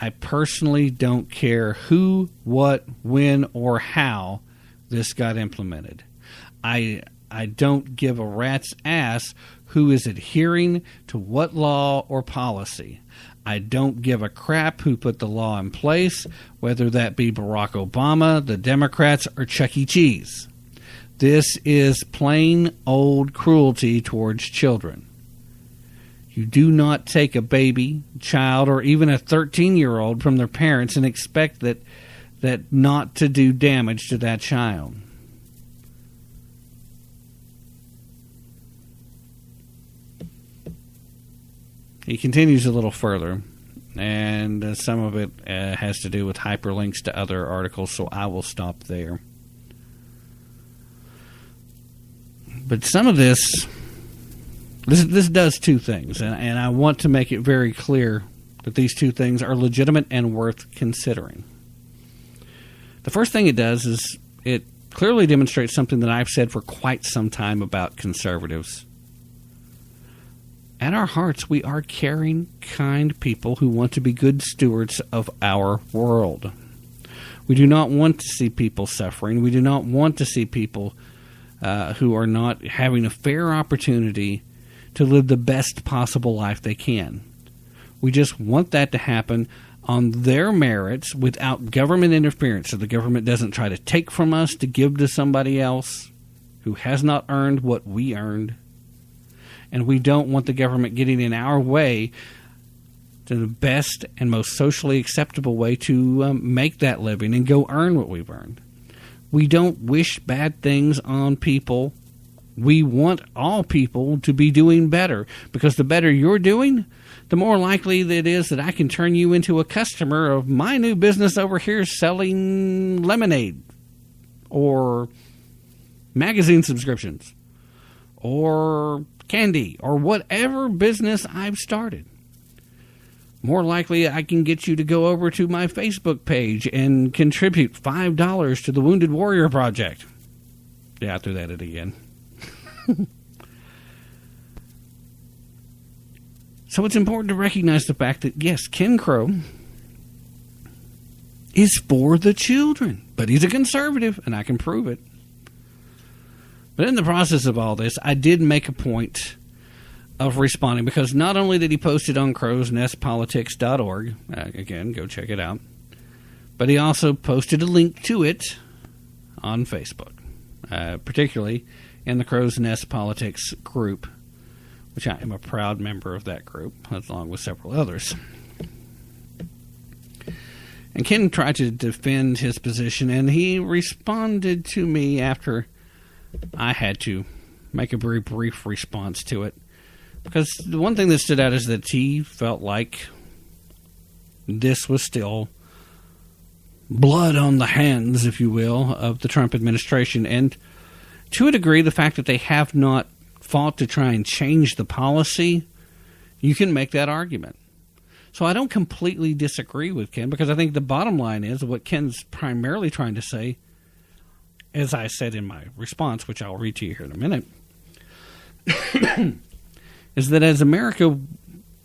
I personally don't care who, what, when, or how this got implemented. I don't give a rat's ass who is adhering to what law or policy. I don't give a crap who put the law in place, whether that be Barack Obama, the Democrats, or Chuck E. Cheese. This is plain old cruelty towards children. You do not take a baby, child, or even a 13-year-old from their parents and expect that not to do damage to that child. He continues a little further, and some of it has to do with hyperlinks to other articles, so I will stop there. But some of this does two things, and I want to make it very clear that these two things are legitimate and worth considering. The first thing it does is it clearly demonstrates something that I've said for quite some time about conservatives. At our hearts, we are caring, kind people who want to be good stewards of our world. We do not want to see people suffering. We do not want to see people who are not having a fair opportunity to live the best possible life they can. We just want that to happen on their merits without government interference, so the government doesn't try to take from us to give to somebody else who has not earned what we earned. And we don't want the government getting in our way to the best and most socially acceptable way to make that living and go earn what we've earned. We don't wish bad things on people. We want all people to be doing better, because the better you're doing, the more likely it is that I can turn you into a customer of my new business over here selling lemonade or magazine subscriptions or candy or whatever business I've started. More likely I can get you to go over to my Facebook page and contribute $5 to the Wounded Warrior Project. Yeah, I threw that at it again. So it's important to recognize the fact that, yes, Ken Crow is for the children, but he's a conservative, and I can prove it. But in the process of all this, I did make a point of responding, because not only did he post it on crowsnestpolitics.org, again, go check it out, but he also posted a link to it on Facebook, particularly in the Crow's Nest Politics group, which I am a proud member of that group, along with several others. And Ken tried to defend his position, and he responded to me after I had to make a very brief response to it. Because the one thing that stood out is that he felt like this was still blood on the hands, if you will, of the Trump administration. And to a degree, the fact that they have not fought to try and change the policy, you can make that argument. So I don't completely disagree with Ken, because I think the bottom line is what Ken's primarily trying to say, as I said in my response, which I'll read to you here in a minute, is that as America,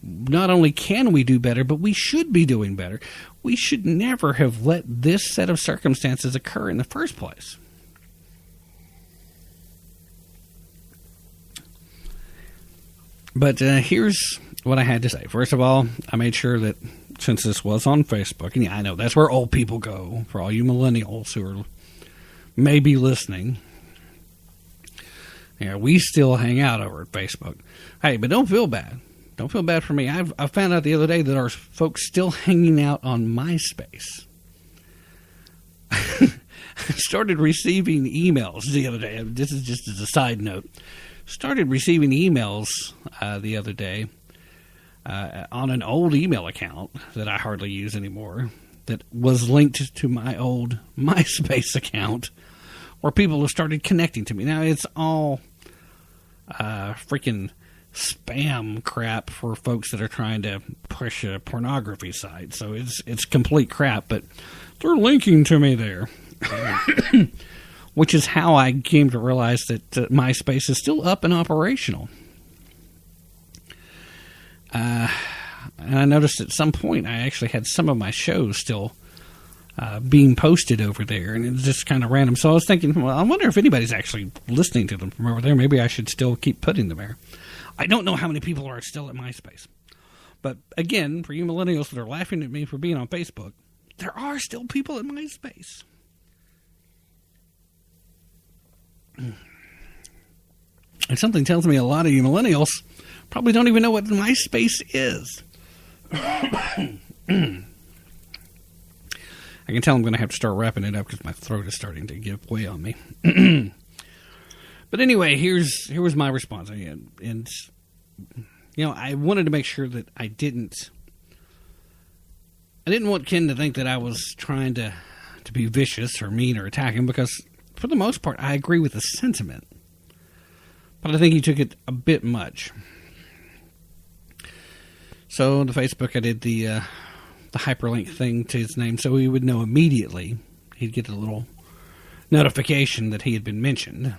not only can we do better, but we should be doing better. We should never have let this set of circumstances occur in the first place. But here's what I had to say. First of all, I made sure that since this was on Facebook, and yeah, I know that's where old people go, for all you millennials who are maybe listening, yeah, we still hang out over at Facebook. Hey, but don't feel bad. Don't feel bad for me. I found out the other day that our folks still hanging out on MySpace. I started receiving emails the other day. This is just as a side note. Started receiving emails the other day on an old email account that I hardly use anymore, that was linked to my old MySpace account, where people have started connecting to me. Now, it's all freaking spam crap for folks that are trying to push a pornography site. So it's complete crap, but they're linking to me there. Which is how I came to realize that MySpace is still up and operational. And I noticed at some point I actually had some of my shows still being posted over there, and it was just kind of random. So I was thinking, well, I wonder if anybody's actually listening to them from over there. Maybe I should still keep putting them there. I don't know how many people are still at MySpace. But again, for you millennials that are laughing at me for being on Facebook, there are still people at MySpace. And something tells me a lot of you millennials probably don't even know what MySpace is. I can tell I'm going to have to start wrapping it up because my throat is starting to give way on me. But anyway, here was my response. And, you know, I wanted to make sure that I didn't I didn't want Ken to think that I was trying to be vicious or mean or attack him, because for the most part, I agree with the sentiment. But I think he took it a bit much. So on the Facebook, I did the hyperlink thing to his name so he would know immediately. He'd get a little notification that he had been mentioned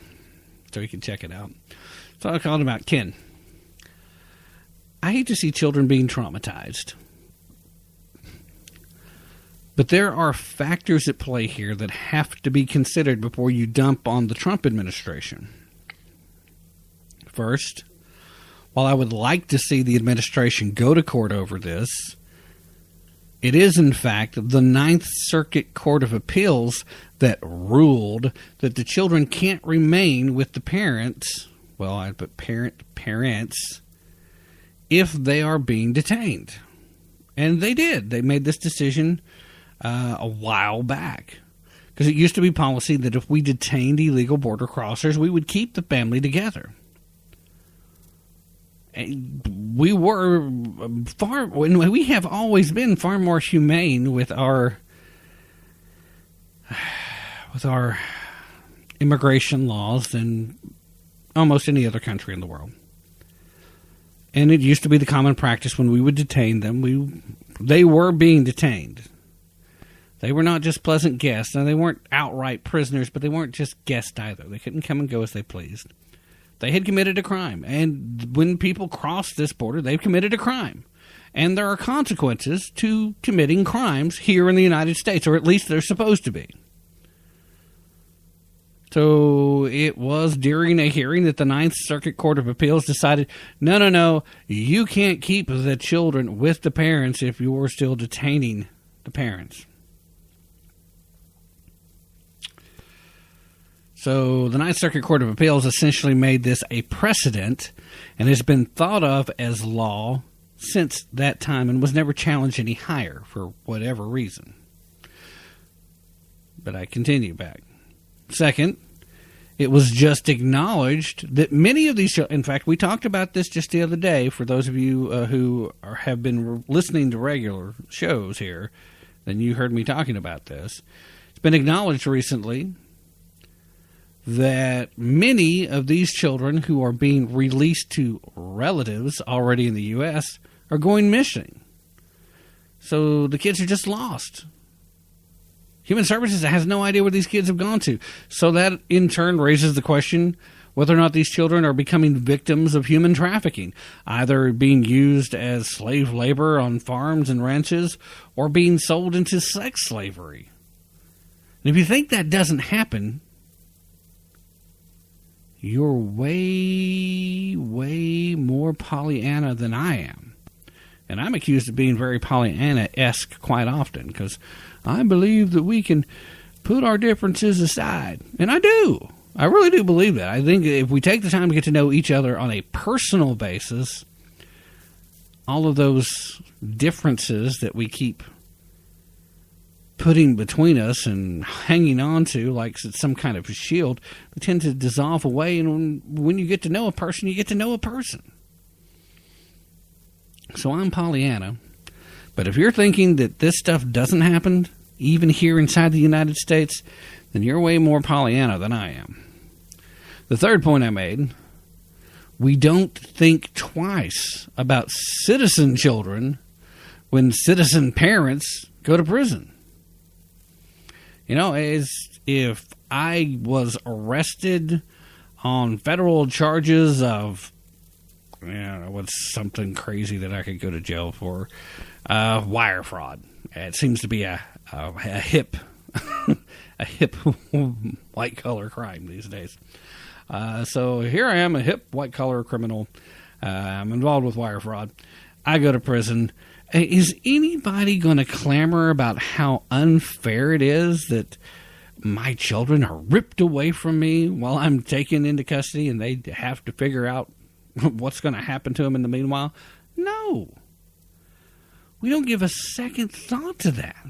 so he could check it out. So I called him out. Ken, I hate to see children being traumatized. But there are factors at play here that have to be considered before you dump on the Trump administration. First, while I would like to see the administration go to court over this, it is, in fact, the Ninth Circuit Court of Appeals that ruled that the children can't remain with the parents, well, I put parents, if they are being detained. And they did. They made this decision a while back. Because it used to be policy that if we detained illegal border crossers, we would keep the family together. We have always been far more humane with our immigration laws than almost any other country in the world. And it used to be the common practice when we would detain them, they were being detained. They were not just pleasant guests. Now, they weren't outright prisoners, but they weren't just guests either. They couldn't come and go as they pleased. They had committed a crime. And when people cross this border, they've committed a crime. And there are consequences to committing crimes here in the United States, or at least they're supposed to be. So it was during a hearing that the Ninth Circuit Court of Appeals decided, no, you can't keep the children with the parents if you're still detaining the parents. So the Ninth Circuit Court of Appeals essentially made this a precedent and has been thought of as law since that time and was never challenged any higher for whatever reason. But I continue back. Second, it was just acknowledged that many of these children, in fact, we talked about this just the other day, for those of you who have been listening to regular shows here, then you heard me talking about this. It's been acknowledged recently that many of these children who are being released to relatives already in the U.S. are going missing. So the kids are just lost. Human Services has no idea where these kids have gone to. So that, in turn, raises the question whether or not these children are becoming victims of human trafficking, either being used as slave labor on farms and ranches or being sold into sex slavery. And if you think that doesn't happen, you're way, way more Pollyanna than I am. And I'm accused of being very Pollyanna-esque quite often, because I believe that we can put our differences aside. And I do. I really do believe that. I think if we take the time to get to know each other on a personal basis, all of those differences that we keep putting between us and hanging on to like it's some kind of a shield, they tend to dissolve away. And when you get to know a person, you get to know a person. So I'm Pollyanna. But if you're thinking that this stuff doesn't happen, even here inside the United States, then you're way more Pollyanna than I am. The third point I made, we don't think twice about citizen children when citizen parents go to prison. You know, as if I was arrested on federal charges of, what's something crazy that I could go to jail for? Wire fraud. It seems to be a hip, a hip white collar crime these days. So here I am, a hip white collar criminal. I'm involved with wire fraud. I go to prison. Is anybody going to clamor about how unfair it is that my children are ripped away from me while I'm taken into custody and they have to figure out what's going to happen to them in the meanwhile? No. We don't give a second thought to that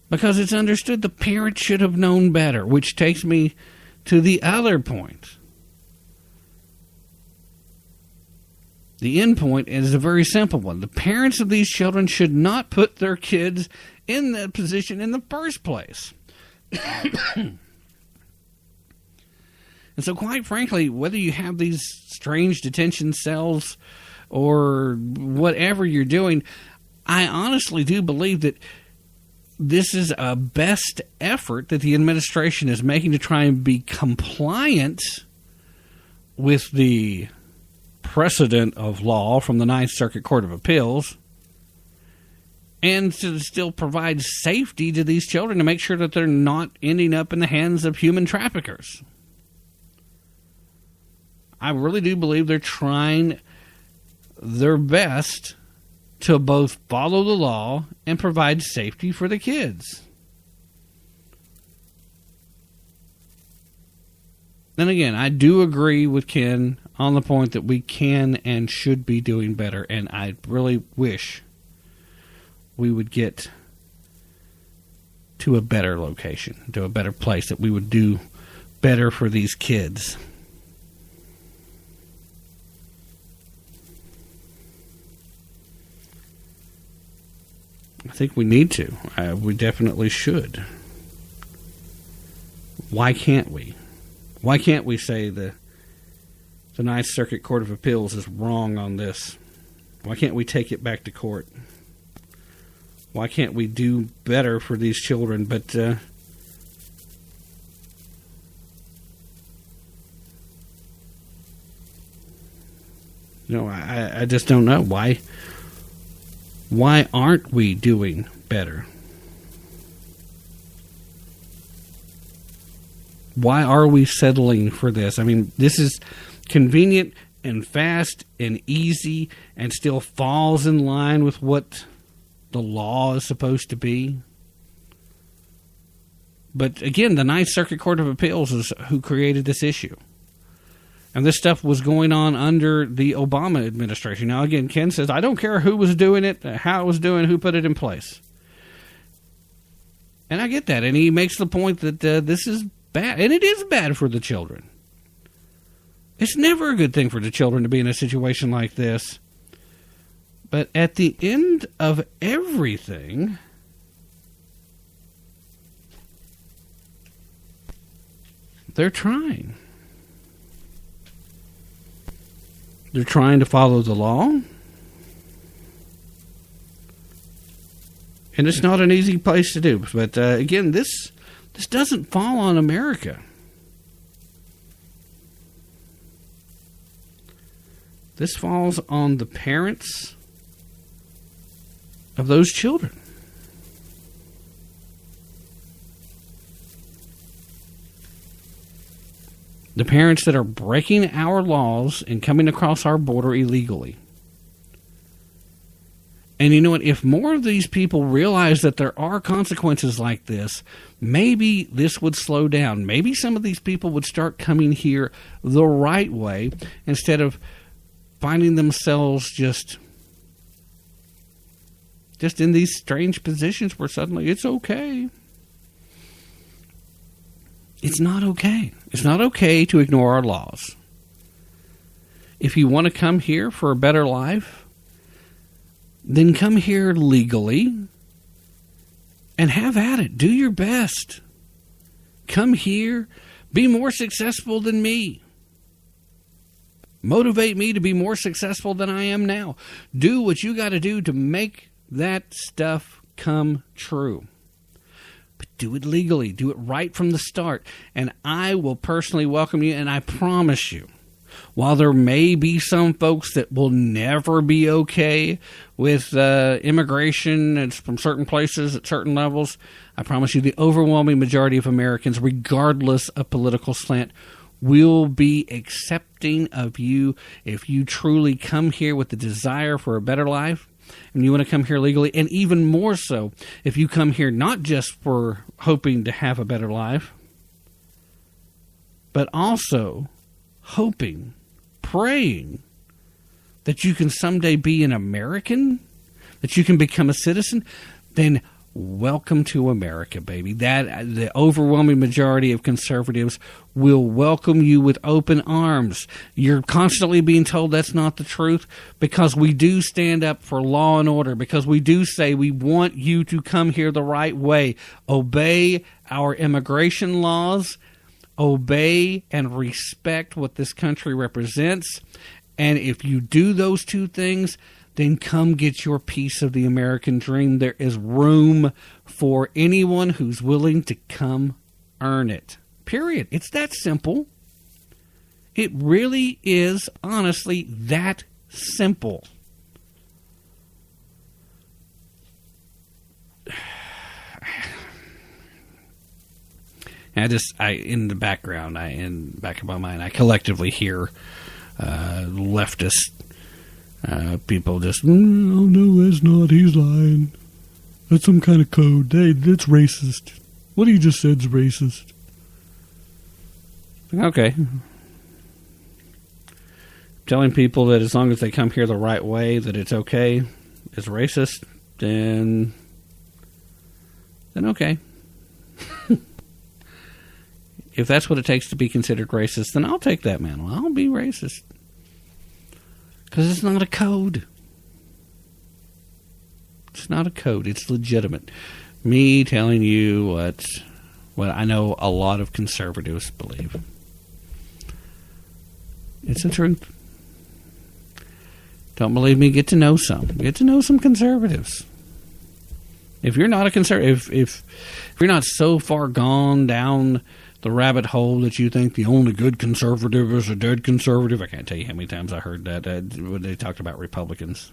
because it's understood the parent should have known better, which takes me to the other point. The end point is a very simple one. The parents of these children should not put their kids in that position in the first place. And so, quite frankly, whether you have these strange detention cells or whatever you're doing, I honestly do believe that this is a best effort that the administration is making to try and be compliant with the precedent of law from the Ninth Circuit Court of Appeals, and to still provide safety to these children to make sure that they're not ending up in the hands of human traffickers. I really do believe they're trying their best to both follow the law and provide safety for the kids. And again, I do agree with Ken on the point that we can and should be doing better, and I really wish we would get to a better location, to a better place, that we would do better for these kids. I think we need to. We definitely should. Why can't we? Why can't we say the Ninth Circuit Court of Appeals is wrong on this? Why can't we take it back to court? Why can't we do better for these children? But I just don't know. Why aren't we doing better? Why are we settling for this? I mean, this is convenient and fast and easy and still falls in line with what the law is supposed to be. But again, the Ninth Circuit Court of Appeals is who created this issue. And this stuff was going on under the Obama administration. Now, again, Ken says, I don't care who was doing it, how it was doing, who put it in place. And I get that. And he makes the point that this is bad. And it is bad for the children. It's never a good thing for the children to be in a situation like this. But at the end of everything, they're trying. They're trying to follow the law. And it's not an easy place to do. But again, this doesn't fall on America. This falls on the parents of those children. The parents that are breaking our laws and coming across our border illegally. And you know what? If more of these people realize that there are consequences like this, maybe this would slow down. Maybe some of these people would start coming here the right way instead of finding themselves just in these strange positions where suddenly it's okay. It's not okay. It's not okay to ignore our laws. If you want to come here for a better life, then come here legally and have at it. Do your best. Come here. Be more successful than me. Motivate me to be more successful than I am now. Do what you got to do to make that stuff come true. But do it legally. Do it right from the start. And I will personally welcome you, and I promise you, while there may be some folks that will never be okay with immigration from certain places at certain levels, I promise you the overwhelming majority of Americans, regardless of political slant, will be accepting of you if you truly come here with the desire for a better life. And you want to come here legally, and even more so if you come here not just for hoping to have a better life, but also hoping, praying that you can someday be an American, that you can become a citizen, then welcome to America, baby. That the overwhelming majority of conservatives will welcome you with open arms. You're constantly being told that's not the truth because we do stand up for law and order, because we do say we want you to come here the right way. Obey our immigration laws, obey and respect what this country represents. And if you do those two things, then come get your piece of the American dream. There is room for anyone who's willing to come earn it. Period. It's that simple. It really is, honestly, that simple. In the background, in the back of my mind, I collectively hear leftist people just, oh no, that's not, he's lying. That's some kind of code. That's racist. What he just said's racist. Okay. Telling people that as long as they come here the right way, that it's okay, is racist, then okay. If that's what it takes to be considered racist, then I'll take that mantle. I'll be racist. Because it's not a code. It's not a code. It's legitimate. Me telling you what I know a lot of conservatives believe. It's the truth. Don't believe me? Get to know some. Get to know some conservatives. If you're not a conservative, if you're not so far gone down the rabbit hole that you think the only good conservative is a dead conservative. I can't tell you how many times I heard that when they talked about Republicans.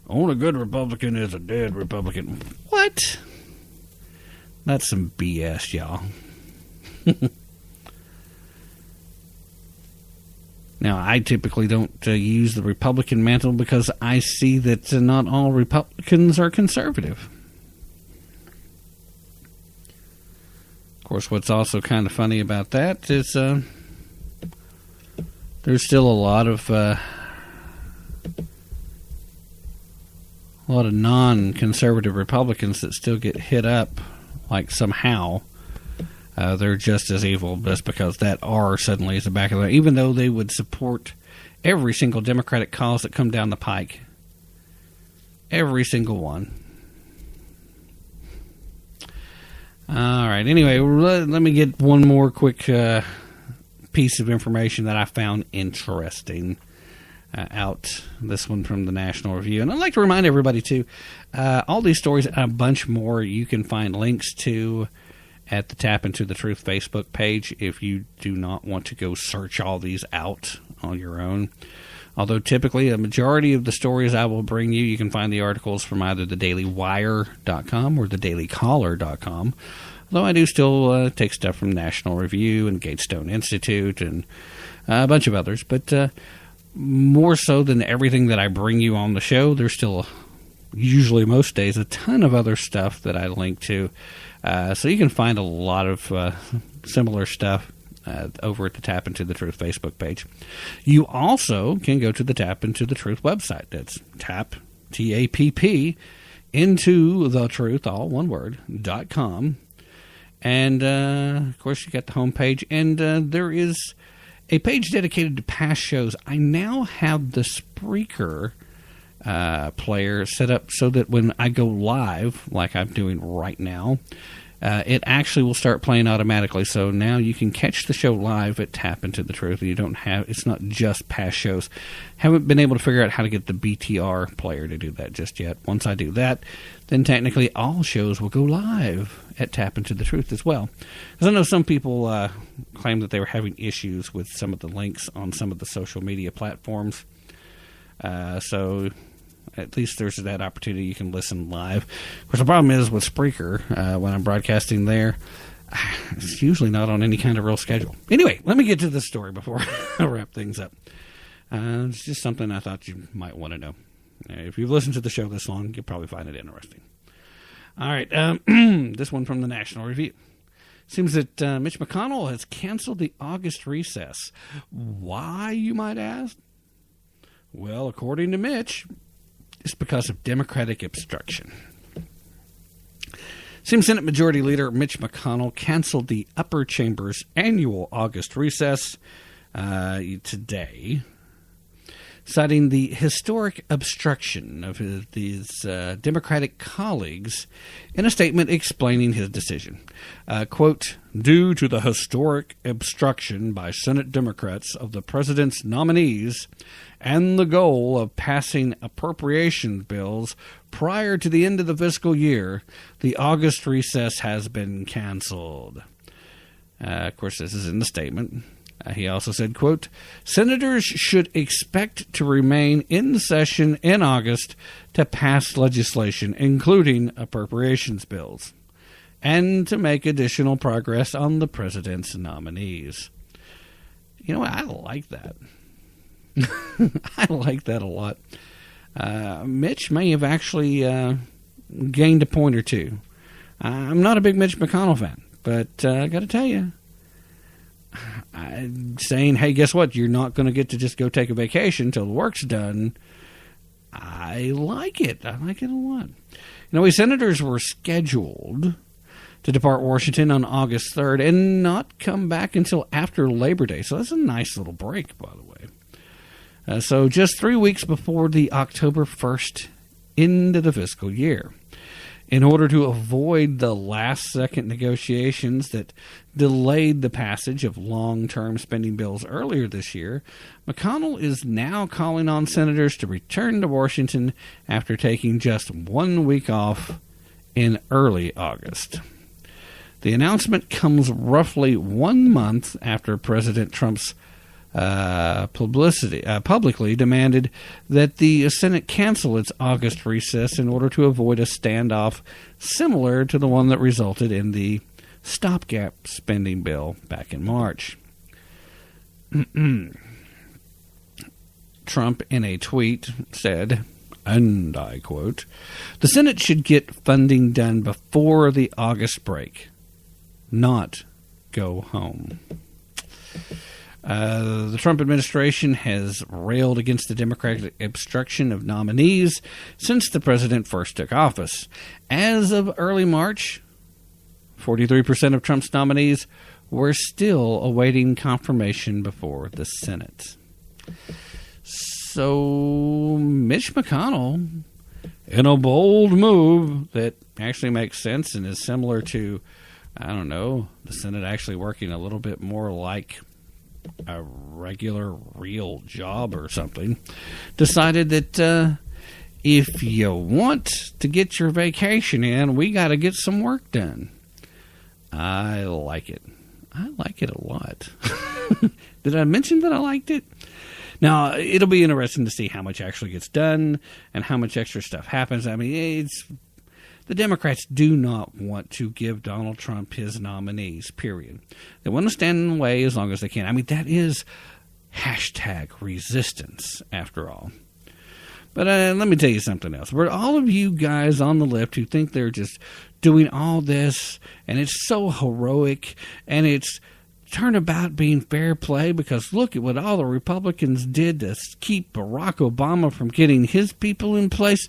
Only good Republican is a dead Republican. What? That's some BS, y'all. Now, I typically don't use the Republican mantle because I see that not all Republicans are conservative. Of course, what's also kind of funny about that is there's still a lot of non-conservative Republicans that still get hit up like somehow they're just as evil just because that R suddenly is the back of the, even though they would support every single Democratic cause that come down the pike. Every single one. All right. Anyway, let me get one more quick piece of information that I found interesting out. This one from the National Review. And I'd like to remind everybody, too, all these stories and a bunch more you can find links to at the Tap Into the Truth Facebook page if you do not want to go search all these out on your own. Although typically a majority of the stories I will bring you, you can find the articles from either thedailywire.com or thedailycaller.com. Although I do still take stuff from National Review and Gatestone Institute and a bunch of others. But more so than everything that I bring you on the show, there's still, usually most days, a ton of other stuff that I link to. So you can find a lot of similar stuff over at the Tap Into the Truth Facebook page. You also can go to the Tap Into the Truth website. That's tap, T-A-P-P, into the truth, all one word, .com. And, of course, you got the homepage. And there is a page dedicated to past shows. I now have the Spreaker player set up so that when I go live, like I'm doing right now, it actually will start playing automatically. So now you can catch the show live at Tap Into the Truth. You don't have, it's not just past shows. Haven't been able to figure out how to get the BTR player to do that just yet. Once I do that, then technically all shows will go live at Tap Into the Truth as well. Because I know some people claim that they were having issues with some of the links on some of the social media platforms. So at least there's that opportunity you can listen live. Of course, the problem is with Spreaker, when I'm broadcasting there, it's usually not on any kind of real schedule. Anyway, let me get to this story before I wrap things up. It's just something I thought you might want to know. If you've listened to the show this long, you'll probably find it interesting. All right, this one from the National Review. Seems that Mitch McConnell has canceled the August recess. Why, you might ask? Well, according to Mitch, it's because of Democratic obstruction. Same Senate Majority Leader Mitch McConnell canceled the upper chamber's annual August recess today, citing the historic obstruction of his Democratic colleagues in a statement explaining his decision. Quote, due to the historic obstruction by Senate Democrats of the president's nominees and the goal of passing appropriation bills prior to the end of the fiscal year, the August recess has been canceled. Of course, this is in the statement. He also said, quote, senators should expect to remain in session in August to pass legislation, including appropriations bills, and to make additional progress on the president's nominees. You know what? I like that. I like that a lot. Mitch may have actually gained a point or two. I'm not a big Mitch McConnell fan, but I got to tell you, saying, hey, guess what? You're not going to get to just go take a vacation till the work's done. I like it. I like it a lot. Senators were scheduled to depart Washington on August 3rd and not come back until after Labor Day. So that's a nice little break, by the way. So just 3 weeks before the October 1st end of the fiscal year. In order to avoid the last-second negotiations that delayed the passage of long-term spending bills earlier this year, McConnell is now calling on senators to return to Washington after taking just 1 week off in early August. The announcement comes roughly 1 month after President Trump's publicly demanded that the Senate cancel its August recess in order to avoid a standoff similar to the one that resulted in the stopgap spending bill back in March. Trump, in a tweet, said, and I quote, the Senate should get funding done before the August break, not go home. The Trump administration has railed against the Democratic obstruction of nominees since the president first took office. As of early March, 43% of Trump's nominees were still awaiting confirmation before the Senate. So Mitch McConnell, in a bold move that actually makes sense and is similar to, the Senate actually working a little bit more like a regular, real job or something, decided that if you want to get your vacation in, we got to get some work done. I like it. I like it a lot. Did I mention that I liked it? Now, it'll be interesting to see how much actually gets done and how much extra stuff happens. The Democrats do not want to give Donald Trump his nominees, period. They want to stand in the way as long as they can. That is hashtag resistance, after all. But let me tell you something else. For all of you guys on the left who think they're just doing all this, and it's so heroic, and it's turnabout being fair play, because look at what all the Republicans did to keep Barack Obama from getting his people in place.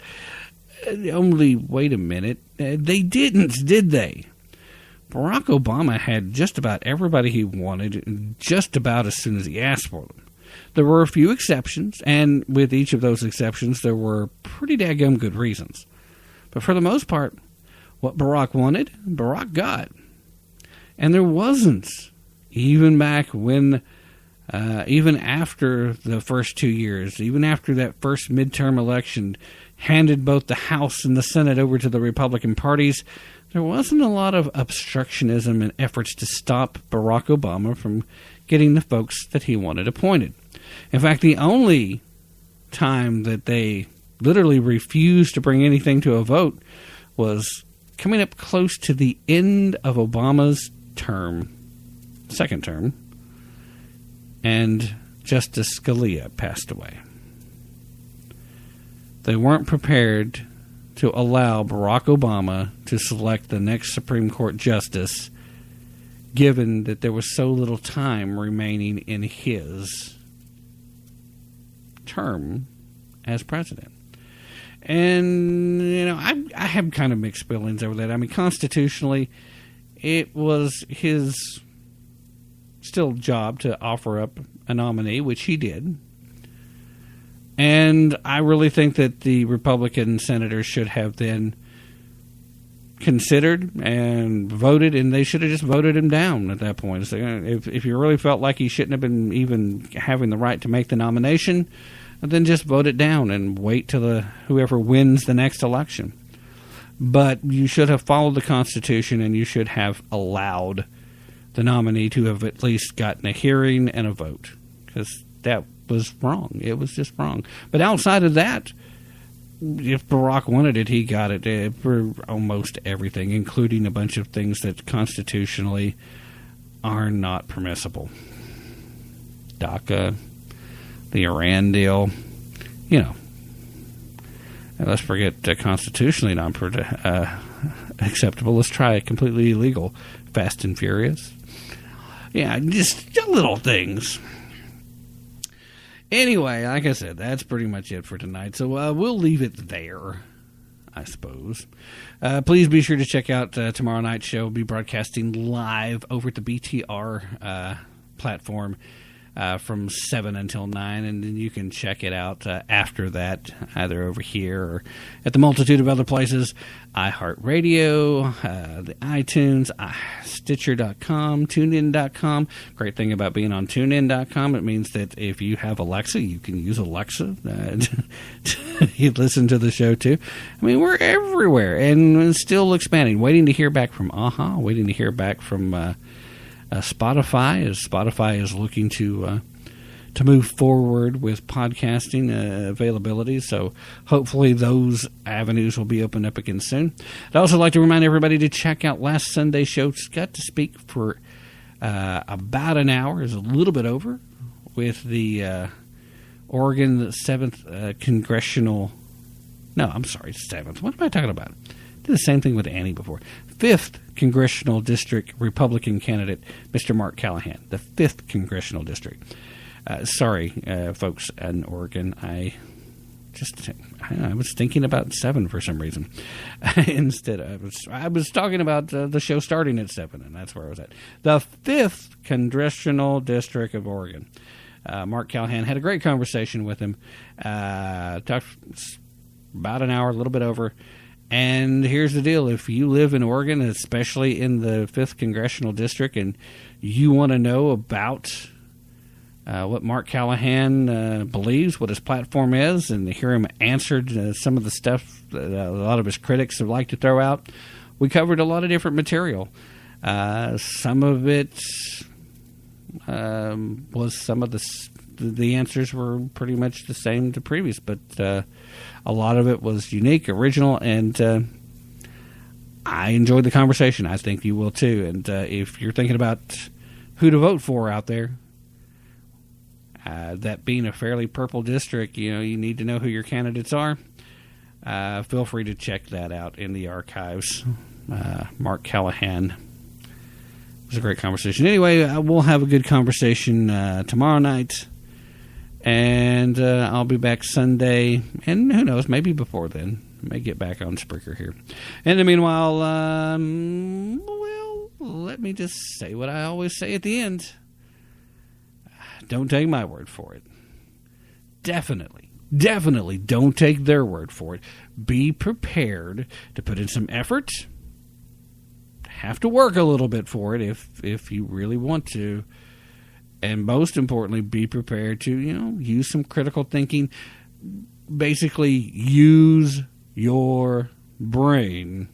Only wait a minute. They didn't, did they? Barack Obama had just about everybody he wanted just about as soon as he asked for them. There were a few exceptions, and with each of those exceptions, there were pretty daggum good reasons. But for the most part, what Barack wanted, Barack got. And there wasn't, even back when, even after the first 2 years, even after that first midterm election, handed both the House and the Senate over to the Republican parties, there wasn't a lot of obstructionism and efforts to stop Barack Obama from getting the folks that he wanted appointed. In fact, the only time that they literally refused to bring anything to a vote was coming up close to the end of Obama's second term, and Justice Scalia passed away. They weren't prepared to allow Barack Obama to select the next Supreme Court justice, given that there was so little time remaining in his term as president. And, I have kind of mixed feelings over that. I mean, constitutionally, it was his still job to offer up a nominee, which he did. And I really think that the Republican senators should have then considered and voted, and they should have just voted him down at that point. So if you really felt like he shouldn't have been even having the right to make the nomination, then just vote it down and wait till whoever wins the next election. But you should have followed the Constitution, and you should have allowed the nominee to have at least gotten a hearing and a vote, because that was wrong. It was just wrong. But outside of that, if Barack wanted it, he got it for almost everything, including a bunch of things that constitutionally are not permissible. DACA, the Iran deal, let's forget constitutionally not acceptable. Let's try it completely illegal. Fast and Furious. Yeah, just little things. Anyway, like I said, that's pretty much it for tonight. So we'll leave it there, I suppose. Please be sure to check out tomorrow night's show. We'll be broadcasting live over at the BTR platform from 7 until 9, and then you can check it out after that, either over here or at the multitude of other places, iHeartRadio, the iTunes, Stitcher.com, TuneIn.com. Great thing about being on TuneIn.com, it means that if you have Alexa, you can use Alexa you listen to the show too. I mean, we're everywhere, and still expanding. Waiting to hear back from AHA, waiting to hear back from Spotify, as Spotify is looking to move forward with podcasting availability. So hopefully those avenues will be opened up again soon. I'd also like to remind everybody to check out last Sunday's show. Got to speak for about an hour, is a little bit over, with the Oregon 7th Congressional... No, I'm sorry, 7th. What am I talking about? Did the same thing with Annie before. 5th Congressional District Republican candidate, Mr. Mark Callahan. The 5th Congressional District. Sorry, folks in Oregon. I was thinking about 7 for some reason. Instead, I was talking about the show starting at 7, and that's where I was at. The 5th Congressional District of Oregon. Mark Callahan, had a great conversation with him. Talked about an hour, a little bit over. And here's the deal. If you live in Oregon, especially in the 5th Congressional District, and you want to know about what Mark Callahan believes, what his platform is, and to hear him answered some of the stuff that a lot of his critics would like to throw out, we covered a lot of different material. Some of it was some of the answers were pretty much the same to previous, but a lot of it was unique, original, and I enjoyed the conversation. I think you will too. And if you're thinking about who to vote for out there, that being a fairly purple district, you need to know who your candidates are. Feel free to check that out in the archives. Mark Callahan. It was a great conversation. Anyway, we'll have a good conversation tomorrow night. And I'll be back Sunday, and who knows, maybe before then. I may get back on Spreaker here. In the meanwhile, let me just say what I always say at the end. Don't take my word for it. Definitely don't take their word for it. Be prepared to put in some effort. Have to work a little bit for it if you really want to. And most importantly, be prepared to, use some critical thinking. Basically, use your brain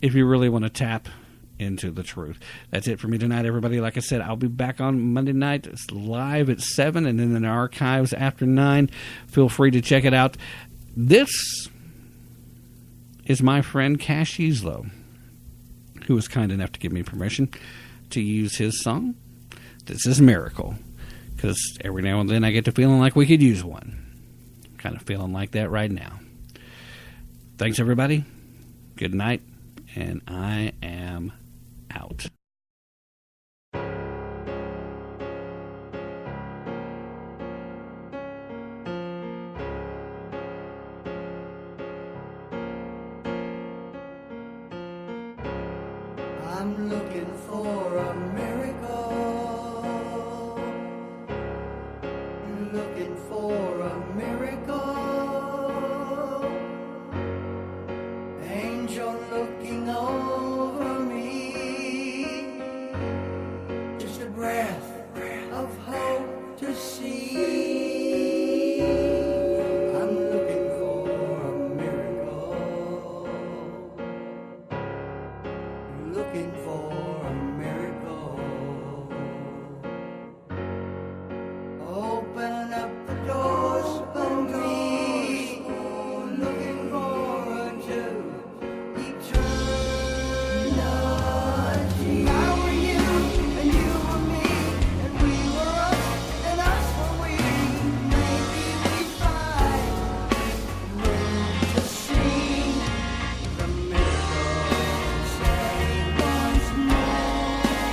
if you really want to tap into the truth. That's it for me tonight, everybody. Like I said, I'll be back on Monday night. It's live at 7 and then in the archives after 9. Feel free to check it out. This is my friend Cash Eslow, who was kind enough to give me permission to use his song. This is Miracle, because every now and then I get to feeling like we could use one. I'm kind of feeling like that right now. Thanks, everybody. Good night, and I am out. I'm looking for a miracle. Looking for a miracle. Angel looking over me. Just a breath of hope to see. I'm looking for a miracle. Looking for a miracle. Open up the doors for me. Looking forward to eternity. I were you, and you were me, and we were us, and us were we. Maybe we find room to see the miracle. Say once more.